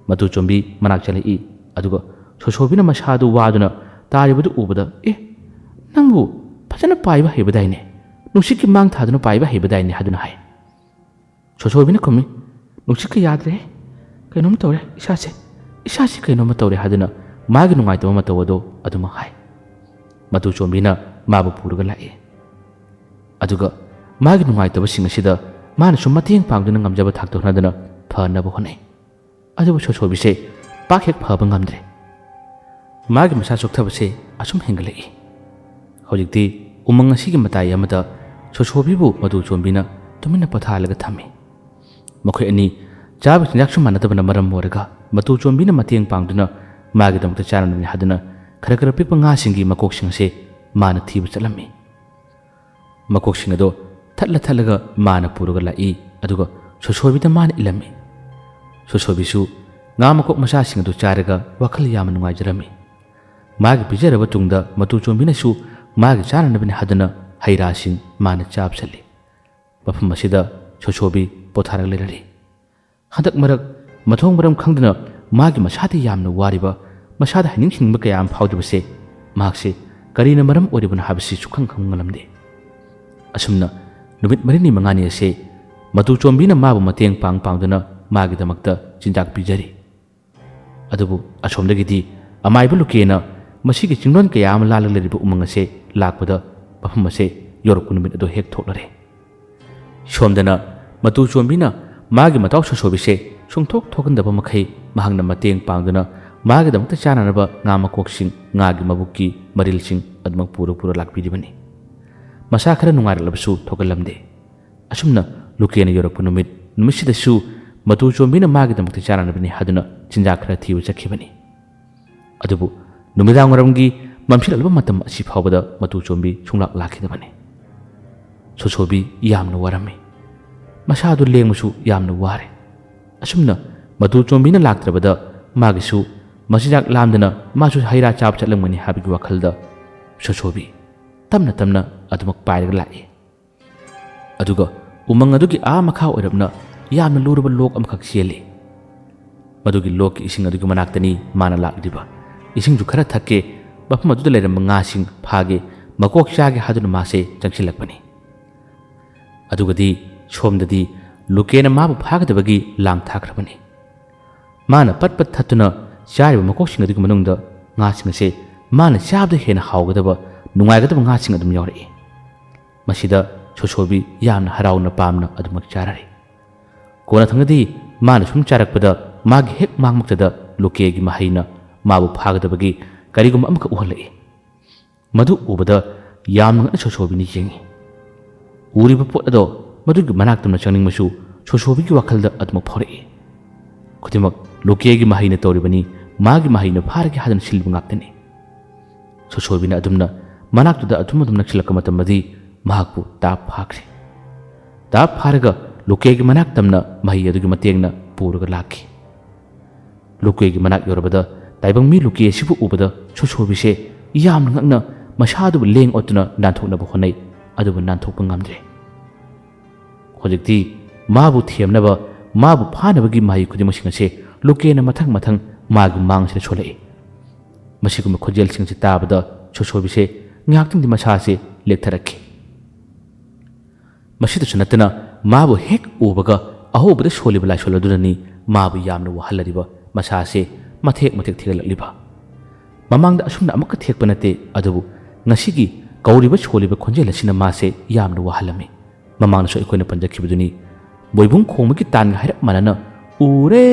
ꯃꯇꯨ ꯆꯣꯝꯕꯤ ꯃꯅꯥꯛ ꯆꯠꯂꯛꯏ, ꯑꯗꯨꯒ ꯁꯣꯁꯣꯕꯤꯅ ꯃꯁꯥꯗꯨ ꯋꯥꯗꯨꯅ ꯇꯥꯔꯤꯕꯗꯨ ꯎꯕꯗ ꯅꯪꯕꯨ ꯐꯖꯅ ꯄꯥꯏꯕ ꯍꯩꯕꯗꯥꯏꯅꯦ, ꯅꯨꯡꯁꯤꯠꯀꯤ ꯃꯥꯡ ꯊꯥꯗꯨꯅ ꯄꯥꯏꯕ ꯍꯩꯕꯗꯥꯏꯅꯦ ꯍꯥꯏꯗꯨꯅ ꯍꯥꯏ꯫ ꯁꯣꯁꯣꯕꯤꯅ ꯈꯨꯝꯃꯤ, ꯅꯨꯡꯁꯤꯠꯀ ꯌꯥꯗ꯭ꯔꯦꯍꯦ, ꯀꯩꯅꯣꯝ ꯇꯧꯔꯦ, ꯏꯁꯥꯁꯤ ꯀꯩꯅꯣꯝꯃ ꯇꯧꯔꯦ ꯍꯥꯏꯗꯨꯅ ꯃꯥꯒꯤ ꯅꯨꯡꯉꯥꯏꯇꯕ ꯃꯇꯧ ꯑꯗꯣ ꯑꯗꯨꯃꯛ ꯍꯥꯏ꯫ ꯃꯇꯨ ꯆꯣꯝꯕꯤꯅ ꯃꯥꯕꯨ ꯄꯨꯔꯒ ꯂꯥꯛꯏ, ꯑꯗꯨꯒ ꯃꯥꯒꯤ ꯅꯨꯡꯉꯥꯏꯇꯕꯁꯤꯡ ꯑꯁꯤꯗ ꯃꯥꯅꯁꯨ ꯃꯇꯦꯡ ꯄꯥꯡꯗꯨꯅ ꯉꯝꯖꯕ ꯊꯥꯛꯇ ꯍꯣꯠꯅꯗꯨꯅ ꯐꯅꯕ ꯍꯣꯠꯅꯩ꯫ ꯑꯗꯨꯕꯨ ꯁꯣꯁꯣꯕꯤꯁꯦ ꯄꯥꯛ ꯍꯦꯛ ꯐꯕ ꯉꯝꯗ꯭ꯔꯦ꯫ ꯃꯥꯒꯤ ꯃꯁꯥ ꯆꯣꯛꯊꯕꯁꯦ ꯑꯁꯨꯝ ꯍꯦꯟꯒꯠꯂꯛꯏ꯫ ꯍꯧꯖꯤꯛꯇꯤ ꯎꯃꯪ ꯑꯁꯤꯒꯤ ꯃꯇꯥꯏ ꯑꯃꯗ ꯁꯣꯁꯣꯕꯤꯕꯨ ꯃꯇꯨ ꯆꯣꯝꯕꯤꯅ ꯇꯨꯃꯤꯟꯅ ꯄꯣꯊꯥꯍꯜꯂꯒ ꯊꯝꯃꯤ꯫ ꯃꯈꯣꯏ ꯑꯅꯤ ꯆꯥꯕ ꯆꯤꯟꯖꯥꯛꯁꯨ ꯃꯥꯟꯅꯗꯕꯅ ꯃꯔꯝ ꯑꯣꯏꯔꯒ ꯃꯇꯨ ꯆꯣꯝꯕꯤꯅ ꯃꯇꯦꯡ ꯄꯥꯡꯗꯨꯅ ꯃꯥꯒꯤꯗꯃꯛꯇ ꯆꯥꯅꯕꯅꯤ ꯍꯥꯏꯗꯨꯅ ꯈꯔ ꯈꯔ ꯄꯤꯛꯄ ꯉꯥꯁꯤꯡꯒꯤ ꯃꯀꯣꯛꯁꯤꯡ ꯑꯁꯦ ꯃꯥꯅ ꯊꯤꯕ ꯆꯠꯂꯝꯃꯤ꯫ ꯃꯀꯣꯛꯁꯤꯡ ꯑꯗꯣ ꯊꯠꯂ ꯊꯠꯂꯒ ꯃꯥꯅ ꯄꯨꯔꯒ ꯂꯥꯛꯏ, ꯑꯗꯨꯒ ꯁꯣꯁꯣꯕꯤꯗ ꯃꯥꯅ ꯏꯜꯂꯝꯃꯤ꯫ ꯁꯣꯁꯣꯕꯤꯁꯨ ꯉꯥ ꯃꯀꯣꯛ ꯃꯆꯥꯁꯤꯡ ꯑꯗꯨ ꯆꯥꯔꯒ ꯋꯥꯈꯜ ꯌꯥꯝꯅ ꯅꯨꯡꯉꯥꯏꯖꯔꯝꯃꯤ꯫ ꯃꯥꯒꯤ ꯄꯤꯖꯔꯕ ꯇꯨꯡꯗ ꯃꯇꯨ ꯆꯣꯝꯕꯤꯅꯁꯨ ꯃꯥꯒꯤ ꯆꯥꯅꯅꯕꯅꯤ ꯍꯥꯏꯗꯨꯅ ꯍꯩ ꯔꯥꯁꯤꯡ ꯃꯥꯅ ꯆꯥꯕ ꯆꯠꯂꯤ꯫ ꯃꯐꯝ ꯑꯁꯤꯗ ꯁꯣꯁꯣꯕꯤ ꯄꯣꯊꯥꯔꯒ ꯂꯩꯔꯔꯤ꯫ ꯍꯟꯗꯛ ꯃꯔꯛ ꯃꯊꯣꯡ ꯃꯔꯝ ꯈꯪꯗꯨꯅ ꯃꯥꯒꯤ ꯃꯁꯥꯗ ꯌꯥꯝꯅ ꯋꯥꯔꯤꯕ, ꯃꯁꯥꯗ ꯍꯩꯅꯤꯡ ꯍꯤꯡꯕ ꯀꯌꯥ ꯑꯃ ꯐꯥꯎꯗꯕꯁꯦ ꯃꯍꯥꯛꯁꯦ ꯀꯔꯤꯅ ꯃꯔꯝ ꯑꯣꯏꯔꯤꯕꯅꯣ ꯍꯥꯏꯕꯁꯤ ꯁꯨꯈꯪ ꯈꯪꯕ ꯉꯝꯂꯝꯗꯦ꯫ ꯑꯁꯨꯝꯅ ꯅꯨꯃꯤꯠ ꯃꯔꯤꯅꯤ ꯃꯉꯥꯅꯤ ꯑꯁꯦ ꯃꯇꯨ ꯆꯣꯝꯕꯤꯅ ꯃꯥꯕꯨ ꯃꯇꯦꯡ ꯄꯥꯡꯗꯨꯅ ꯃꯥꯒꯤꯗꯃꯛꯇ ꯆꯤꯟꯖꯥꯛ ꯄꯤꯖꯔꯤ꯫ ꯑꯗꯨꯕꯨ ꯑꯁꯣꯝꯗꯒꯤꯗꯤ ꯑꯃꯥꯏꯕ ꯂꯨꯀꯦꯅ ꯃꯁꯤꯒꯤ ꯆꯤꯡꯂꯣꯟ ꯀꯌꯥ ꯑꯃ ꯂꯥꯜꯂꯒ ꯂꯩꯔꯤꯕ ꯎꯃꯪ ꯑꯁꯦ ꯂꯥꯛꯄꯗ ꯃꯐꯝ ꯑꯁꯦ ꯌꯧꯔꯛꯄ ꯅꯨꯃꯤꯠ ꯑꯗꯨ ꯍꯦꯛ ꯊꯣꯛꯂꯔꯦ꯫ ꯁꯣꯝꯗꯅ ꯃꯇꯨ ꯆꯣꯝꯕꯤꯅ ꯃꯥꯒꯤ ꯃꯇꯥꯎ ꯁꯣꯁꯣꯕꯤꯁꯦ ꯁꯨꯡꯊꯣꯛ ꯊꯣꯛꯍꯟꯗꯕ ꯃꯈꯩ ꯃꯍꯥꯛꯅ ꯃꯇꯦꯡ ꯄꯥꯡꯗꯨꯅ ꯃꯥꯒꯤꯗꯃꯛꯇ ꯆꯥꯅꯅꯕ ꯉꯥ ꯃꯀꯣꯛꯁꯤꯡ, ꯉꯥꯒꯤ ꯃꯕꯨꯛꯀꯤ ꯃꯔꯤꯜꯁꯤꯡ ꯑꯗꯨꯃꯛ ꯄꯨꯔ ꯂꯥꯛꯄꯤꯔꯤꯕꯅꯤ꯫ ꯃꯁꯥ ꯈꯔ ꯅꯨꯡꯉꯥꯏꯔꯛꯂꯕꯁꯨ ꯊꯣꯛꯍꯜꯂꯝꯗꯦ꯫ ꯑꯁꯨꯝꯅ ꯂꯨꯀꯦꯅ ꯌꯧꯔꯛꯄ ꯅꯨꯃꯤꯠꯁꯤꯗꯁꯨ ꯃꯇꯨ ꯆꯣꯝꯕꯤꯅ ꯃꯥꯒꯤꯗꯃꯛꯇ ꯆꯥꯅꯅꯕꯅꯤ ꯍꯥꯏꯗꯨꯅ ꯆꯤꯟꯖꯥꯛ ꯈꯔ ꯊꯤꯕ ꯆꯠꯈꯤꯕꯅꯤ꯫ ꯑꯗꯨꯕꯨ ꯅꯨꯃꯤꯗꯥꯡꯋꯥꯏꯔꯝꯒꯤ ꯃꯝꯁꯤꯜꯂꯛꯂꯕ ꯃꯇꯝ ꯑꯁꯤ ꯐꯥꯎꯕꯗ ꯃꯇꯨ ꯆꯣꯝꯕꯤ ꯁꯨꯡꯂꯥꯛ ꯂꯥꯛꯈꯤꯗꯕꯅꯤ꯫ ꯁꯣꯁꯣꯕꯤ ꯌꯥꯝꯅ ꯋꯥꯔꯝꯃꯤ, ꯃꯁꯥꯗꯨ ꯂꯦꯡꯕꯁꯨ ꯌꯥꯝꯅ ꯋꯥꯔꯦ꯫ ꯑꯁꯨꯝꯅ ꯃꯇꯨ ꯆꯣꯝꯕꯤꯅ ꯂꯥꯛꯇ꯭ꯔꯕꯗ ꯃꯥꯒꯤꯁꯨ ꯃꯆꯤꯟꯖꯥꯛ ꯂꯥꯝꯗꯅ ꯃꯥꯁꯨ ꯍꯩ ꯔꯥ ꯆꯥꯕ ꯆꯠꯂꯝꯒꯅꯤ ꯍꯥꯏꯕꯒꯤ ꯋꯥꯈꯜꯗ ꯁꯣꯁꯣꯕꯤ ꯇꯞꯅ ꯇꯞꯅ ꯑꯗꯨꯃꯛ ꯄꯥꯏꯔꯒ ꯂꯥꯛꯏ꯫ ꯑꯗꯨꯒ ꯎꯃꯪ ꯑꯗꯨꯒꯤ ꯃꯈꯥ ꯑꯣꯏꯔꯞꯅ ꯌꯥꯝꯅ ꯂꯨꯔꯕ ꯂꯣꯛ ꯑꯃꯈꯛ ꯆꯦꯜꯂꯤ꯫ ꯃꯗꯨꯒꯤ ꯂꯣꯛꯀꯤ ꯏꯁꯤꯡ ꯑꯗꯨꯒꯤ ꯃꯅꯥꯛꯇꯅꯤ ꯃꯥꯅ ꯂꯥꯛꯂꯤꯕ꯫ ꯏꯁꯤꯡꯁꯨ ꯈꯔ ꯊꯛꯀꯦ, ꯃꯐꯝ ꯑꯗꯨꯗ ꯂꯩꯔꯝꯕ ꯉꯥꯁꯤꯡ ꯐꯥꯒꯦ, ꯃꯀꯣꯛ ꯆꯥꯒꯦ ꯍꯥꯏꯗꯨꯅ ꯃꯥꯁꯦ ꯆꯪꯁꯤꯜꯂꯛꯄꯅꯤ꯫ ꯑꯗꯨꯒꯗꯤ ꯁꯣꯝꯗꯗꯤ ꯂꯨꯀꯦꯅ ꯃꯥꯕꯨ ꯐꯥꯒꯗꯕꯒꯤ ꯂꯥꯡ ꯊꯥꯈ꯭ꯔꯕꯅꯤ꯫ ꯃꯥꯅ ꯄꯠ ꯄꯠ ꯊꯠꯇꯨꯅ ꯆꯥꯔꯤꯕ ꯃꯀꯣꯛꯁꯤꯡ ꯑꯗꯨꯒꯤ ꯃꯅꯨꯡꯗ ꯉꯥꯁꯤꯡ ꯑꯁꯦ ꯃꯥꯅ ꯆꯥꯕꯗ ꯍꯦꯟꯅ ꯍꯥꯎꯒꯗꯕ, ꯅꯨꯡꯉꯥꯏꯒꯗꯕ ꯉꯥꯁꯤꯡ ꯑꯗꯨꯝ ꯌꯥꯎꯔꯛꯏ꯫ ꯃꯁꯤꯗ ꯁꯣꯁꯣꯕꯤ ꯌꯥꯝꯅ ꯍꯔꯥꯎꯅ ꯄꯥꯝꯅ ꯑꯗꯨꯃꯛ ꯆꯥꯔꯔꯤ꯫ ꯀꯣꯟꯅ ꯊꯪꯗꯗꯤ ꯃꯥꯅ ꯁꯨꯝ ꯆꯥꯔꯛꯄꯗ ꯃꯥꯒꯤ ꯍꯦꯛ ꯃꯥꯡꯃꯛꯇꯗ ꯂꯨꯀꯦꯒꯤ ꯃꯍꯩꯅ ꯃꯥꯕꯨ ꯐꯥꯒꯗꯕꯒꯤ ꯀꯔꯤꯒꯨꯝꯕ ꯑꯃꯈꯛ ꯎꯍꯜꯂꯛꯏ꯫ ꯃꯗꯨ ꯎꯕꯗ ꯌꯥꯝꯅ ꯉꯛꯅ ꯁꯣꯁꯣꯕꯤꯅ ꯌꯦꯡꯉꯤ꯫ ꯎꯔꯤꯕ ꯄꯣꯠ ꯑꯗꯣ ꯃꯗꯨꯒꯤ ꯃꯅꯥꯛꯇꯝꯅ ꯆꯪꯅꯤꯡꯕꯁꯨ ꯁꯣꯁꯣꯕꯤꯒꯤ ꯋꯥꯈꯜꯗ ꯑꯗꯨꯃꯛ ꯐꯥꯎꯔꯛꯏ꯫ ꯈꯨꯗꯤꯡꯃꯛ ꯂꯨꯀꯦꯒꯤ ꯃꯍꯩꯅ ꯇꯧꯔꯤꯕꯅꯤ, ꯃꯥꯒꯤ ꯃꯍꯩꯅ ꯐꯥꯔꯒꯦ ꯍꯥꯏꯗꯨꯅ ꯁꯤꯜꯂꯤꯕ ꯉꯥꯛꯇꯅꯤ꯫ ꯁꯣꯁꯣꯕꯤꯅ ꯑꯗꯨꯝꯅ ꯃꯅꯥꯛꯇꯨꯗ ꯑꯗꯨꯝ ꯅꯛꯁꯤꯜꯂꯛꯄ ꯃꯇꯝꯗꯗꯤ ꯃꯍꯥꯛꯄꯨ ꯇꯥꯞ ꯐꯥꯈ꯭ꯔꯦ꯫ ꯇꯥꯞ ꯐꯥꯔꯒ ꯂꯨꯀꯦꯒꯤ ꯃꯅꯥꯛ ꯇꯝꯅ ꯃꯍꯩ ꯑꯗꯨꯒꯤ ꯃꯇꯦꯡꯅ ꯄꯨꯔꯒ ꯂꯥꯛꯈꯤ꯫ ꯂꯨꯀꯦꯒꯤ ꯃꯅꯥꯛ ꯌꯧꯔꯕꯗ ꯇꯥꯏꯕꯪ ꯃꯤ ꯂꯨꯀꯦ ꯑꯁꯤꯕꯨ ꯎꯕꯗ ꯁꯣꯁꯣꯕꯤꯁꯦ ꯌꯥꯝꯅ ꯉꯛꯅ ꯃꯁꯥꯗꯨꯕꯨ ꯂꯦꯡ ꯑꯣꯠꯇꯨꯅ ꯅꯥꯟꯊꯣꯛꯅꯕ ꯍꯣꯠꯅꯩ ꯑꯗꯨꯕꯨ ꯅꯥꯟꯊꯣꯛꯄ ꯉꯝꯗ꯭ꯔꯦ ꯍꯧꯖꯤꯛꯇꯤ ꯃꯥꯕꯨ ꯊꯦꯝꯅꯕ ꯃꯥꯕꯨ ꯐꯥꯅꯕꯒꯤ ꯃꯍꯩ ꯈꯨꯗꯤꯡꯃꯛꯁꯤꯡ ꯑꯁꯤ ꯂꯨꯀꯦꯅ ꯃꯊꯪ ꯃꯊꯪ ꯃꯥꯒꯤ ꯃꯥꯡꯁꯤꯗ ꯁꯣꯜꯂꯛꯏ ꯃꯁꯤꯒꯨꯝꯕ ꯈꯣꯟꯖꯦꯜꯁꯤꯡꯁꯤ ꯇꯥꯕꯗ ꯁꯣꯁꯣꯕꯤꯁꯦ ꯉꯥꯏꯍꯥꯛꯇꯪꯗꯤ ꯃꯁꯥꯁꯤ ꯂꯦꯛꯊꯔꯛꯈꯤ ꯃꯁꯤꯗꯁꯨ ꯅꯠꯇꯅ ꯃꯥꯕꯨ ꯍꯦꯛ ꯎꯕꯒ ꯑꯍꯧꯕꯗ ꯁꯣꯜꯂꯤꯕ ꯂꯥꯏꯁꯣꯜ ꯑꯗꯨꯅꯅꯤ ꯃꯥꯕꯨ ꯌꯥꯝꯅ ꯋꯥꯍꯜꯂꯤꯕ ꯃꯁꯥꯁꯤ ꯃꯊꯦꯛ ꯃꯊꯦꯛ ꯊꯦꯛꯒꯠꯂꯛꯂꯤꯕ ꯃꯃꯥꯡꯗ ꯑꯁꯨꯝꯅ ꯑꯃꯨꯛꯀ ꯊꯦꯛꯄ ꯅꯠꯇꯦ ꯑꯗꯨꯕꯨ ꯉꯁꯤꯒꯤ ꯀꯧꯔꯤꯕ ꯁꯣꯜꯂꯤꯕ ꯈꯣꯟꯖꯦꯜ ꯑꯁꯤꯅ ꯃꯥꯁꯦ ꯌꯥꯝꯅ ꯋꯥꯍꯜꯂꯝꯃꯤ ꯃꯃꯥꯡꯗꯁꯨ ꯑꯩꯈꯣꯏꯅ ꯄꯟꯖꯈꯤꯕꯗꯨꯅꯤ ꯕꯣꯏꯕꯨꯡ ꯈꯣꯡꯕꯒꯤ ꯇꯥꯟꯒ ꯍꯥꯏꯔꯞ ꯃꯥꯟꯅꯅ ꯎꯔꯦ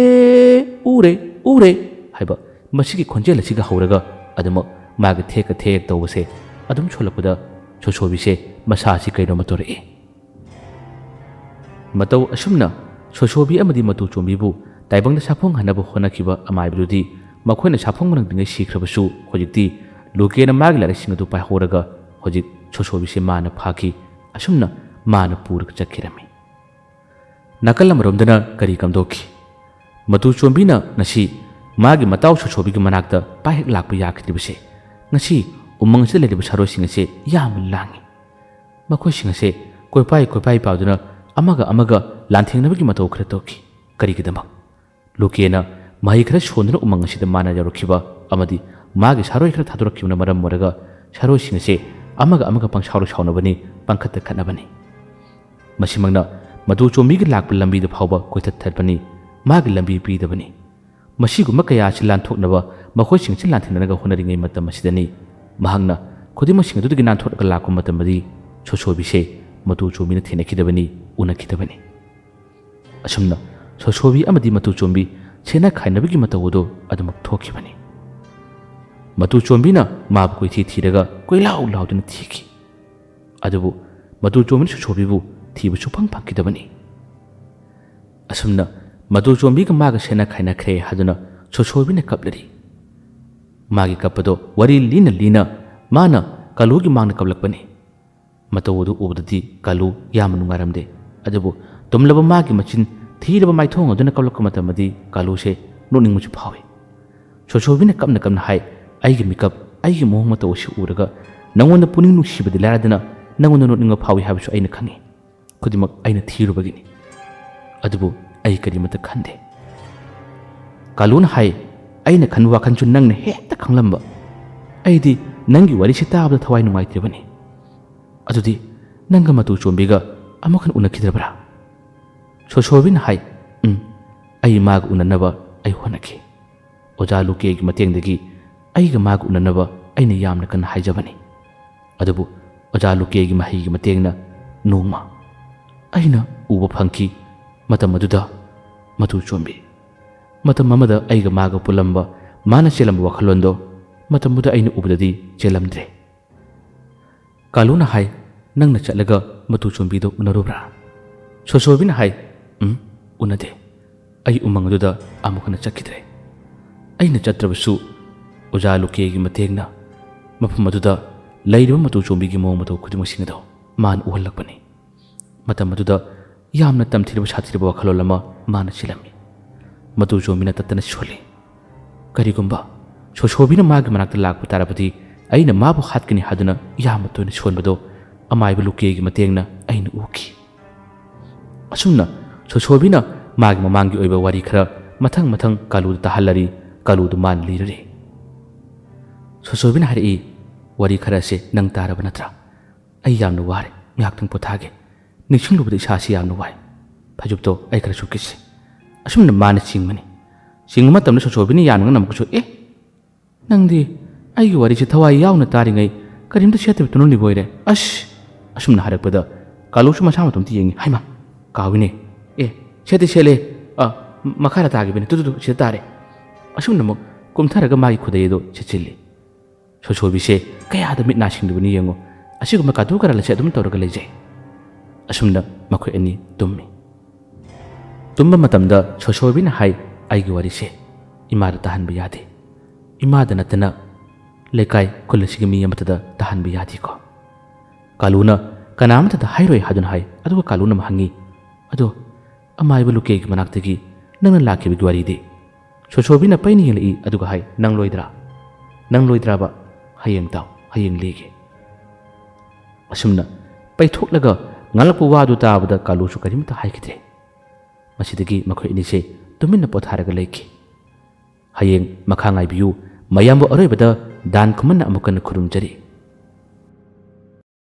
ꯎꯔꯦ ꯎꯔꯦ ꯍꯥꯏꯕ ꯃꯁꯤꯒꯤ ꯈꯣꯟꯖꯦꯜ ꯑꯁꯤꯒ ꯍꯧꯔꯒ ꯑꯗꯨꯃꯛ ꯃꯥꯒꯤ ꯊꯦꯛꯀ ꯊꯦꯛ ꯇꯧꯕꯁꯦ ꯑꯗꯨꯝ ꯁꯣꯜꯂꯛꯄꯗ ꯁꯣꯁꯣꯕꯤꯁꯦ ꯃꯁꯥꯁꯤ ꯀꯩꯅꯣꯝꯃ ꯇꯧꯔꯛꯏ ꯃꯇꯧ ꯑꯁꯨꯝꯅ ꯁꯣꯁꯣꯕꯤ ꯑꯃꯗꯤ ꯃꯇꯨ ꯆꯣꯝꯕꯤꯕꯨ ꯇꯥꯏꯕꯪꯗ ꯁꯥꯐꯣꯡꯍꯟꯅꯕ ꯍꯣꯠꯅꯈꯤꯕ ꯑꯃꯥꯏꯕꯗꯨꯗꯤ ꯃꯈꯣꯏꯅ ꯁꯥꯐꯣꯡꯕ ꯅꯪꯗ꯭ꯔꯤꯉꯩ ꯁꯤꯈ꯭ꯔꯕꯁꯨ ꯍꯧꯖꯤꯛꯇꯤ ꯂꯨꯀꯦꯅ ꯃꯥꯒꯤ ꯂꯥꯏꯔꯤꯛꯁꯤꯡ ꯑꯗꯨ ꯄꯥꯏꯍꯧꯔꯒ ꯍꯧꯖꯤꯛ ꯁꯣꯁꯣꯕꯤꯁꯦ ꯃꯥꯅ ꯐꯥꯈꯤ ꯑꯁꯨꯝꯅ ꯃꯥꯅ ꯄꯨꯔꯒ ꯆꯠꯈꯤꯔꯝꯃꯤ ꯅꯥꯀꯜ ꯑꯃꯔꯣꯝꯗꯅ ꯀꯔꯤ ꯀꯝꯗꯧꯈꯤ ꯃꯇꯨ ꯆꯣꯝꯕꯤꯅ ꯉꯁꯤ ꯃꯥꯒꯤ ꯃꯇꯥꯎ ꯁꯣꯁꯣꯕꯤꯒꯤ ꯃꯅꯥꯛꯇ ꯄꯥꯏꯍꯦꯛ ꯂꯥꯛꯄ ꯌꯥꯈꯤꯗ꯭ꯔꯤꯕꯁꯦ ꯉꯁꯤ ꯎꯃꯪ ꯑꯁꯤꯗ ꯂꯩꯔꯤꯕ ꯁꯥꯔꯣꯏꯁꯤꯡ ꯑꯁꯤ ꯌꯥꯝꯅ ꯂꯥꯡꯏ ꯃꯈꯣꯏꯁꯤꯡ ꯑꯁꯤ ꯀꯣꯏꯄꯥꯏ ꯄꯥꯎꯗꯨꯅ ꯑꯃꯒ ꯑꯃꯒ ꯂꯥꯟꯊꯦꯡꯅꯕꯒꯤ ꯃꯇꯧ ꯈꯔ ꯇꯧꯈꯤ ꯀꯔꯤꯒꯤꯗꯃꯛ ꯂꯨꯀꯦꯅ ꯃꯍꯩ ꯈꯔ ꯁꯣꯟꯗꯨꯅ ꯎꯃꯪ ꯑꯁꯤꯗ ꯃꯥꯅ ꯌꯧꯔꯛꯈꯤꯕ ꯑꯃꯗꯤ ꯃꯥꯒꯤ ꯁꯥꯔꯣꯏ ꯈꯔ ꯊꯥꯗꯣꯔꯛꯈꯤꯕꯅ ꯃꯔꯝ ꯑꯣꯏꯔꯒ ꯁꯥꯔꯣꯏꯁꯤꯡ ꯑꯁꯤ ꯑꯃꯒ ꯑꯃꯒ ꯄꯪꯁꯥꯎꯗ ꯁꯥꯎꯅꯕꯅꯤ ꯄꯪꯈꯠꯇ ꯈꯠꯅꯕꯅꯤ ꯃꯁꯤꯃꯛꯅ ꯃꯇꯨ ꯆꯣꯝꯕꯤꯒꯤ ꯂꯥꯛꯄ ꯂꯝꯕꯤꯗ ꯐꯥꯎꯕ ꯀꯣꯏꯊꯠ ꯊꯠꯄꯅꯤ ꯃꯥꯒꯤ ꯂꯝꯕꯤ ꯄꯤꯗꯕꯅꯤ ꯃꯁꯤꯒꯨꯝꯕ ꯀꯌꯥ ꯑꯁꯤ ꯂꯥꯟꯊꯣꯛꯅꯕ ꯃꯈꯣꯏꯁꯤꯡꯁꯤ ꯂꯥꯟꯊꯦꯡꯅꯔꯒ ꯍꯣꯠꯅꯔꯤꯉꯩ ꯃꯇꯝ ꯑꯁꯤꯗꯅꯤ ꯃꯍꯥꯛꯅ ꯈꯨꯗꯤꯡꯃꯛꯁꯤꯡ ꯑꯗꯨꯗꯒꯤ ꯅꯥꯟꯊꯣꯛꯂꯒ ꯂꯥꯛꯄ ꯃꯇꯝꯗꯗꯤ ꯁꯣꯁꯣꯕꯤꯁꯦ ꯃꯇꯨ ꯆꯣꯝꯕꯤꯅ ꯊꯦꯡꯅꯈꯤꯗꯕꯅꯤ ꯎꯅꯈꯤꯗꯕꯅꯤ ꯑꯁꯨꯝꯅ ꯁꯣꯁꯣꯕꯤ ꯑꯃꯗꯤ ꯃꯇꯨ ꯆꯣꯝꯕꯤ ꯁꯦꯟꯅ ꯈꯥꯏꯅꯕꯒꯤ ꯃꯇꯧ ꯑꯗꯨ ꯑꯗꯨꯃꯛ ꯊꯣꯛꯈꯤꯕꯅꯤ ꯃꯇꯨ ꯆꯣꯝꯕꯤꯅ ꯃꯥꯕꯨ ꯀꯣꯏꯊꯤ ꯊꯤꯔꯒ ꯀꯣꯏꯂꯥꯎ ꯂꯥꯎꯗꯨꯅ ꯊꯤꯈꯤ ꯑꯗꯨꯕꯨ ꯃꯇꯨ ꯆꯣꯝꯕꯤꯅ ꯁꯣꯁꯣꯕꯤꯕꯨ ꯊꯤꯕ ꯁꯨꯡꯐꯪ ꯐꯪꯈꯤꯗꯕꯅꯤ ꯑꯁꯨꯝꯅ ꯃꯇꯨ ꯆꯣꯝꯕꯤꯒ ꯃꯥꯒ ꯁꯦꯟꯅ ꯈꯥꯏꯅꯈ꯭ꯔꯦ ꯍꯥꯏꯗꯨꯅ ꯁꯣꯁꯣꯕꯤꯅ ꯀꯞꯂꯔꯤ ꯃꯥꯒꯤ ꯀꯞꯄꯗꯣ ꯋꯥꯔꯤ ꯂꯤꯅ ꯂꯤꯅ ꯃꯥꯅ ꯀꯥꯂꯨꯒꯤ ꯃꯥꯡꯗ ꯀꯞꯂꯛꯄꯅꯤ ꯃꯇꯧ ꯑꯗꯨ ꯎꯕꯗꯗꯤ ꯀꯥꯂꯨ ꯌꯥꯝꯅ ꯅꯨꯡꯉꯥꯏꯔꯝꯗꯦ ꯑꯗꯨꯕꯨ ꯇꯨꯝꯂꯕ ꯃꯥꯒꯤ ꯃꯆꯤꯟ ꯊꯤꯔꯕ ꯃꯥꯏꯊꯣꯡ ꯑꯗꯨꯅ ꯀꯞꯂꯛꯄ ꯃꯇꯝꯗꯗꯤ ꯀꯥꯂꯨꯁꯦ ꯅꯣꯛꯅꯤꯡꯕꯁꯨ ꯐꯥꯎꯏ ꯁꯣꯁꯣꯕꯤꯅ ꯀꯞꯅ ꯀꯞꯅ ꯍꯥꯏ ꯑꯩꯒꯤ ꯃꯤꯀꯞ ꯑꯩꯒꯤ ꯃꯑꯣꯡ ꯃꯇꯧ ꯑꯁꯤ ꯎꯔꯒ ꯅꯉꯣꯟꯗ ꯄꯨꯛꯅꯤꯡ ꯅꯨꯡꯁꯤꯕꯗꯤ ꯂꯥꯏꯔꯗꯅ ꯅꯉꯣꯟꯗ ꯅꯣꯛꯅꯤꯡꯕ ꯐꯥꯎꯏ ꯍꯥꯏꯕꯁꯨ ꯑꯩꯅ ꯈꯪꯏ ꯈꯨꯗꯤꯡꯃꯛ ꯑꯩꯅ ꯊꯤꯔꯨꯕꯒꯤꯅꯤ ꯑꯗꯨꯕꯨ ꯑꯩ ꯀꯔꯤꯃꯠꯇ ꯈꯟꯗꯦ ꯀꯥꯂꯨꯅ ꯍꯥꯏ ꯑꯩꯅ ꯈꯟꯕ ꯋꯥꯈꯟꯁꯨ ꯅꯪꯅ ꯍꯦꯛꯇ ꯈꯪꯂꯝꯕ ꯑꯩꯗꯤ ꯅꯪꯒꯤ ꯋꯥꯔꯤꯁꯤ ꯇꯥꯕꯗ ꯊꯋꯥꯏ ꯅꯨꯡꯉꯥꯏꯇ꯭ꯔꯤꯕꯅꯤ ꯑꯗꯨꯗꯤ ꯅꯪꯒ ꯃꯇꯨ ꯆꯣꯝꯕꯤꯒ ꯑꯃꯨꯛ ꯍꯟꯅ ꯎꯅꯈꯤꯗ꯭ꯔꯕ꯭ꯔꯥ ꯁꯣꯁꯣꯕꯤꯅ ꯍꯥꯏ ꯑꯩ ꯃꯥꯒ ꯎꯅꯅꯕ ꯑꯩ ꯍꯣꯠꯅꯈꯤ ꯑꯣꯖꯥ ꯂꯨꯀꯦꯒꯤ ꯃꯇꯦꯡꯗꯒꯤ ꯑꯩꯒ ꯃꯥꯒ ꯎꯅꯅꯕ ꯑꯩꯅ ꯌꯥꯝꯅ ꯀꯟꯅ ꯍꯥꯏꯖꯕꯅꯤ ꯑꯗꯨꯕꯨ ꯑꯣꯖꯥ ꯂꯨꯀꯦꯒꯤ ꯃꯍꯩꯒꯤ ꯃꯇꯦꯡꯅ ꯅꯣꯡꯃ ꯑꯩꯅ ꯎꯕ ꯐꯪꯈꯤ ꯃꯇꯝ ꯑꯗꯨꯗ ꯃꯇꯨ ꯆꯣꯝꯕꯤ ꯃꯇꯝ ꯑꯃꯗ ꯑꯩꯒ ꯃꯥꯒ ꯄꯨꯜꯂꯝꯕ ꯃꯥꯅ ꯆꯦꯜꯂꯝꯕ ꯋꯥꯈꯜꯂꯣꯟꯗꯣ ꯃꯇꯝꯗꯨꯗ ꯑꯩꯅ ꯎꯕꯗꯗꯤ ꯆꯦꯜꯂꯝꯗ꯭ꯔꯦ ꯀꯥꯂꯨꯅ ꯍꯥꯏ ꯅꯪꯅ ꯆꯠꯂꯒ ꯃꯇꯨ ꯆꯣꯝꯕꯤꯗꯣ ꯎꯅꯔꯨꯕ꯭ꯔꯥ ꯁꯣꯁꯣꯕꯤꯅ ꯍꯥꯏ ꯎꯅꯗꯦ ꯑꯩ ꯎꯃꯪ ꯑꯗꯨꯗ ꯑꯃꯨꯛ ꯍꯟꯅ ꯆꯠꯈꯤꯗ꯭ꯔꯦ ꯑꯩꯅ ꯆꯠꯇ꯭ꯔꯕꯁꯨ ꯑꯣꯖꯥ ꯂꯨꯀꯦꯒꯤ ꯃꯇꯦꯡꯅ ꯃꯐꯝ ꯑꯗꯨꯗ ꯂꯩꯔꯤꯕ ꯃꯇꯨ ꯆꯣꯝꯕꯤꯒꯤ ꯃꯑꯣꯡ ꯃꯇꯧ ꯈꯨꯗꯤꯡꯃꯛꯁꯤꯡ ꯑꯗꯨ ꯃꯥꯅ ꯎꯍꯜꯂꯛꯄꯅꯤ ꯃꯇꯝ ꯑꯗꯨꯗ ꯌꯥꯝꯅ ꯇꯝꯊꯤꯔꯕ ꯁꯥꯊꯤꯔꯕ ꯋꯥꯈꯜꯂꯣꯟ ꯑꯃ ꯃꯥꯅ ꯆꯦꯜꯂꯝꯃꯤ ꯃꯇꯨ ꯆꯣꯝꯕꯤꯅ ꯇꯠꯇꯅ ꯁꯣꯜꯂꯤ ꯀꯔꯤꯒꯨꯝꯕ ꯁꯣꯁꯣꯕꯤꯅ ꯃꯥꯒꯤ ꯃꯅꯥꯛꯇ ꯂꯥꯛꯄ ꯇꯥꯔꯕꯗꯤ ꯑꯩꯅ ꯃꯥꯕꯨ ꯍꯥꯠꯀꯅꯤ ꯍꯥꯏꯗꯨꯅ ꯌꯥꯝꯅ ꯇꯣꯏꯅ ꯁꯣꯟꯕꯗꯣ ꯑꯃꯥꯏꯕ ꯂꯨꯀꯦꯒꯤ ꯃꯇꯦꯡꯅ ꯑꯩꯅ ꯎꯈꯤ ꯑꯁꯨꯝꯅ ꯁꯣꯁꯣꯕꯤꯅ ꯃꯥꯒꯤ ꯃꯃꯥꯡꯒꯤ ꯑꯣꯏꯕ ꯋꯥꯔꯤ ꯈꯔ ꯃꯊꯪ ꯃꯊꯪ ꯀꯥꯂꯨꯗ ꯇꯥꯍꯜꯂꯔꯤ ꯀꯥꯂꯨꯗ ꯃꯥꯅ ꯂꯤꯔꯔꯤ ꯁꯣꯁꯣꯕꯤꯅ ꯍꯥꯏꯔꯛꯏ ꯋꯥꯔꯤ ꯈꯔꯁꯦ ꯅꯪ ꯇꯥꯔꯕ ꯅꯠꯇ꯭ꯔꯥ ꯑꯩ ꯌꯥꯝꯅ ꯋꯥꯔꯦ ꯉꯥꯏꯍꯥꯛꯇꯪ ꯄꯣꯊꯥꯒꯦ ꯅꯤꯡꯁꯤꯡꯂꯨꯕꯗ ꯏꯁꯥꯁꯤ ꯌꯥꯝꯅ ꯋꯥꯏ ꯐꯩꯖꯨꯞꯇꯣ ꯑꯩ ꯈꯔ ꯁꯨꯞꯀꯤꯁꯤ ꯑꯁꯨꯝꯅ ꯃꯥꯅ ꯆꯤꯡꯕꯅꯤ ꯆꯤꯡꯕ ꯃꯇꯝꯗ ꯁꯣꯁꯣꯕꯤꯅ ꯌꯥꯝꯅ ꯉꯝꯃꯛꯄꯁꯨ ꯅꯪꯗꯤ ꯑꯩꯒꯤ ꯋꯥꯔꯤꯁꯤ ꯊꯋꯥꯏ ꯌꯥꯎꯅ ꯇꯥꯔꯤꯉꯩ ꯀꯔꯤꯝꯇ ꯁꯦꯠꯇꯕ ꯇꯨꯅꯨꯡꯂꯤꯕ ꯑꯣꯏꯔꯦ ꯑꯁꯨꯝꯅ ꯍꯥꯏꯔꯛꯄꯗ ꯀꯥꯂꯨꯁꯨ ꯃꯁꯥ ꯃꯇꯣꯝꯇ ꯌꯦꯡꯉꯤ ꯍꯩꯃꯥ ꯀꯥꯎꯏꯅꯦ ꯁꯦꯠꯂꯦ ꯃꯈꯥꯗ ꯇꯥꯈꯤꯕꯅꯤ ꯇꯨꯗꯨ ꯁꯤꯗ ꯇꯥꯔꯦ ꯑꯁꯨꯝꯅꯃꯛ ꯀꯨꯝꯊꯔꯒ ꯃꯥꯒꯤ ꯈꯨꯗꯩ ꯑꯗꯨ ꯁꯦꯠꯆꯤꯜꯂꯤ ꯁꯣꯁꯣꯕꯤꯁꯦ ꯀꯌꯥꯗ ꯃꯤꯠ ꯅꯥ ꯁꯤꯡꯗꯕꯅꯤ ꯌꯦꯡꯉꯣ ꯑꯁꯤꯒꯨꯝꯕ ꯀꯥꯇꯨ ꯀꯥꯔꯟꯁꯦ ꯑꯗꯨꯝ ꯇꯧꯔꯒ ꯂꯩꯖꯩ ꯑꯁꯨꯝꯅ ꯃꯈꯣꯏ ꯑꯅꯤ ꯇꯨꯝꯃꯤ ꯇꯨꯝꯕ ꯃꯇꯝꯗ ꯁꯣꯁꯣꯕꯤꯅ ꯍꯥꯏ ꯑꯩꯒꯤ ꯋꯥꯔꯤꯁꯦ ꯏꯃꯥꯗ ꯇꯥꯍꯟꯕ ꯌꯥꯗꯦ ꯏꯃꯥꯗ ꯅꯠꯇꯅ ꯂꯩꯀꯥꯏ ꯈꯨꯜ ꯑꯁꯤꯒꯤ ꯃꯤ ꯑꯃꯠꯇꯗ ꯇꯥꯍꯟꯕ ꯌꯥꯗꯦꯀꯣ ꯀꯥꯂꯨꯅ ꯀꯅꯥꯃꯠꯇꯗ ꯍꯥꯏꯔꯣꯏ ꯍꯥꯏꯗꯨꯅ ꯍꯥꯏ ꯑꯗꯨꯒ ꯀꯥꯂꯨꯅ ꯍꯪꯉꯤ ꯑꯗꯣ ꯑꯃꯥꯏꯕ ꯂꯨꯀꯦꯒꯤ ꯃꯅꯥꯛꯇꯒꯤ ꯅꯪꯅ ꯂꯥꯛꯈꯤꯕꯒꯤ ꯋꯥꯔꯤꯗꯤ ꯁꯣꯁꯣꯕꯤꯅ ꯄꯩꯅ ꯌꯦꯡꯂꯛꯏ ꯑꯗꯨꯒ ꯍꯥꯏ ꯅꯪ ꯂꯣꯏꯗ꯭ꯔꯥ ꯅꯪ ꯂꯣꯏꯗ꯭ꯔꯥꯕ ꯍꯌꯦꯡ ꯇꯥꯎ ꯍꯌꯦꯡ ꯂꯤꯒꯦ ꯑꯁꯨꯝꯅ ꯄꯩꯊꯣꯛꯂꯒ ꯉꯥꯡꯂꯛꯄ ꯋꯥꯗꯨ ꯇꯥꯕꯗ ꯀꯥꯂꯨꯁꯨ ꯀꯔꯤꯝꯇ ꯍꯥꯏꯈꯤꯗ꯭ꯔꯦ ꯃꯁꯤꯗꯒꯤ ꯃꯈꯣꯏ ꯑꯅꯤꯁꯦ ꯇꯨꯃꯤꯟꯅ ꯄꯣꯊꯥꯔꯒ ꯂꯩꯈꯤ ꯍꯌꯦꯡ ꯃꯈꯥ ꯉꯥꯏꯕꯤꯌꯨ ꯃꯌꯥꯝꯕꯨ ꯑꯔꯣꯏꯕꯗ ꯗꯥꯟ ꯈꯨꯃꯟꯅ ꯑꯃꯨꯛ ꯍꯟꯅ ꯈꯨꯔꯨꯝꯖꯔꯤ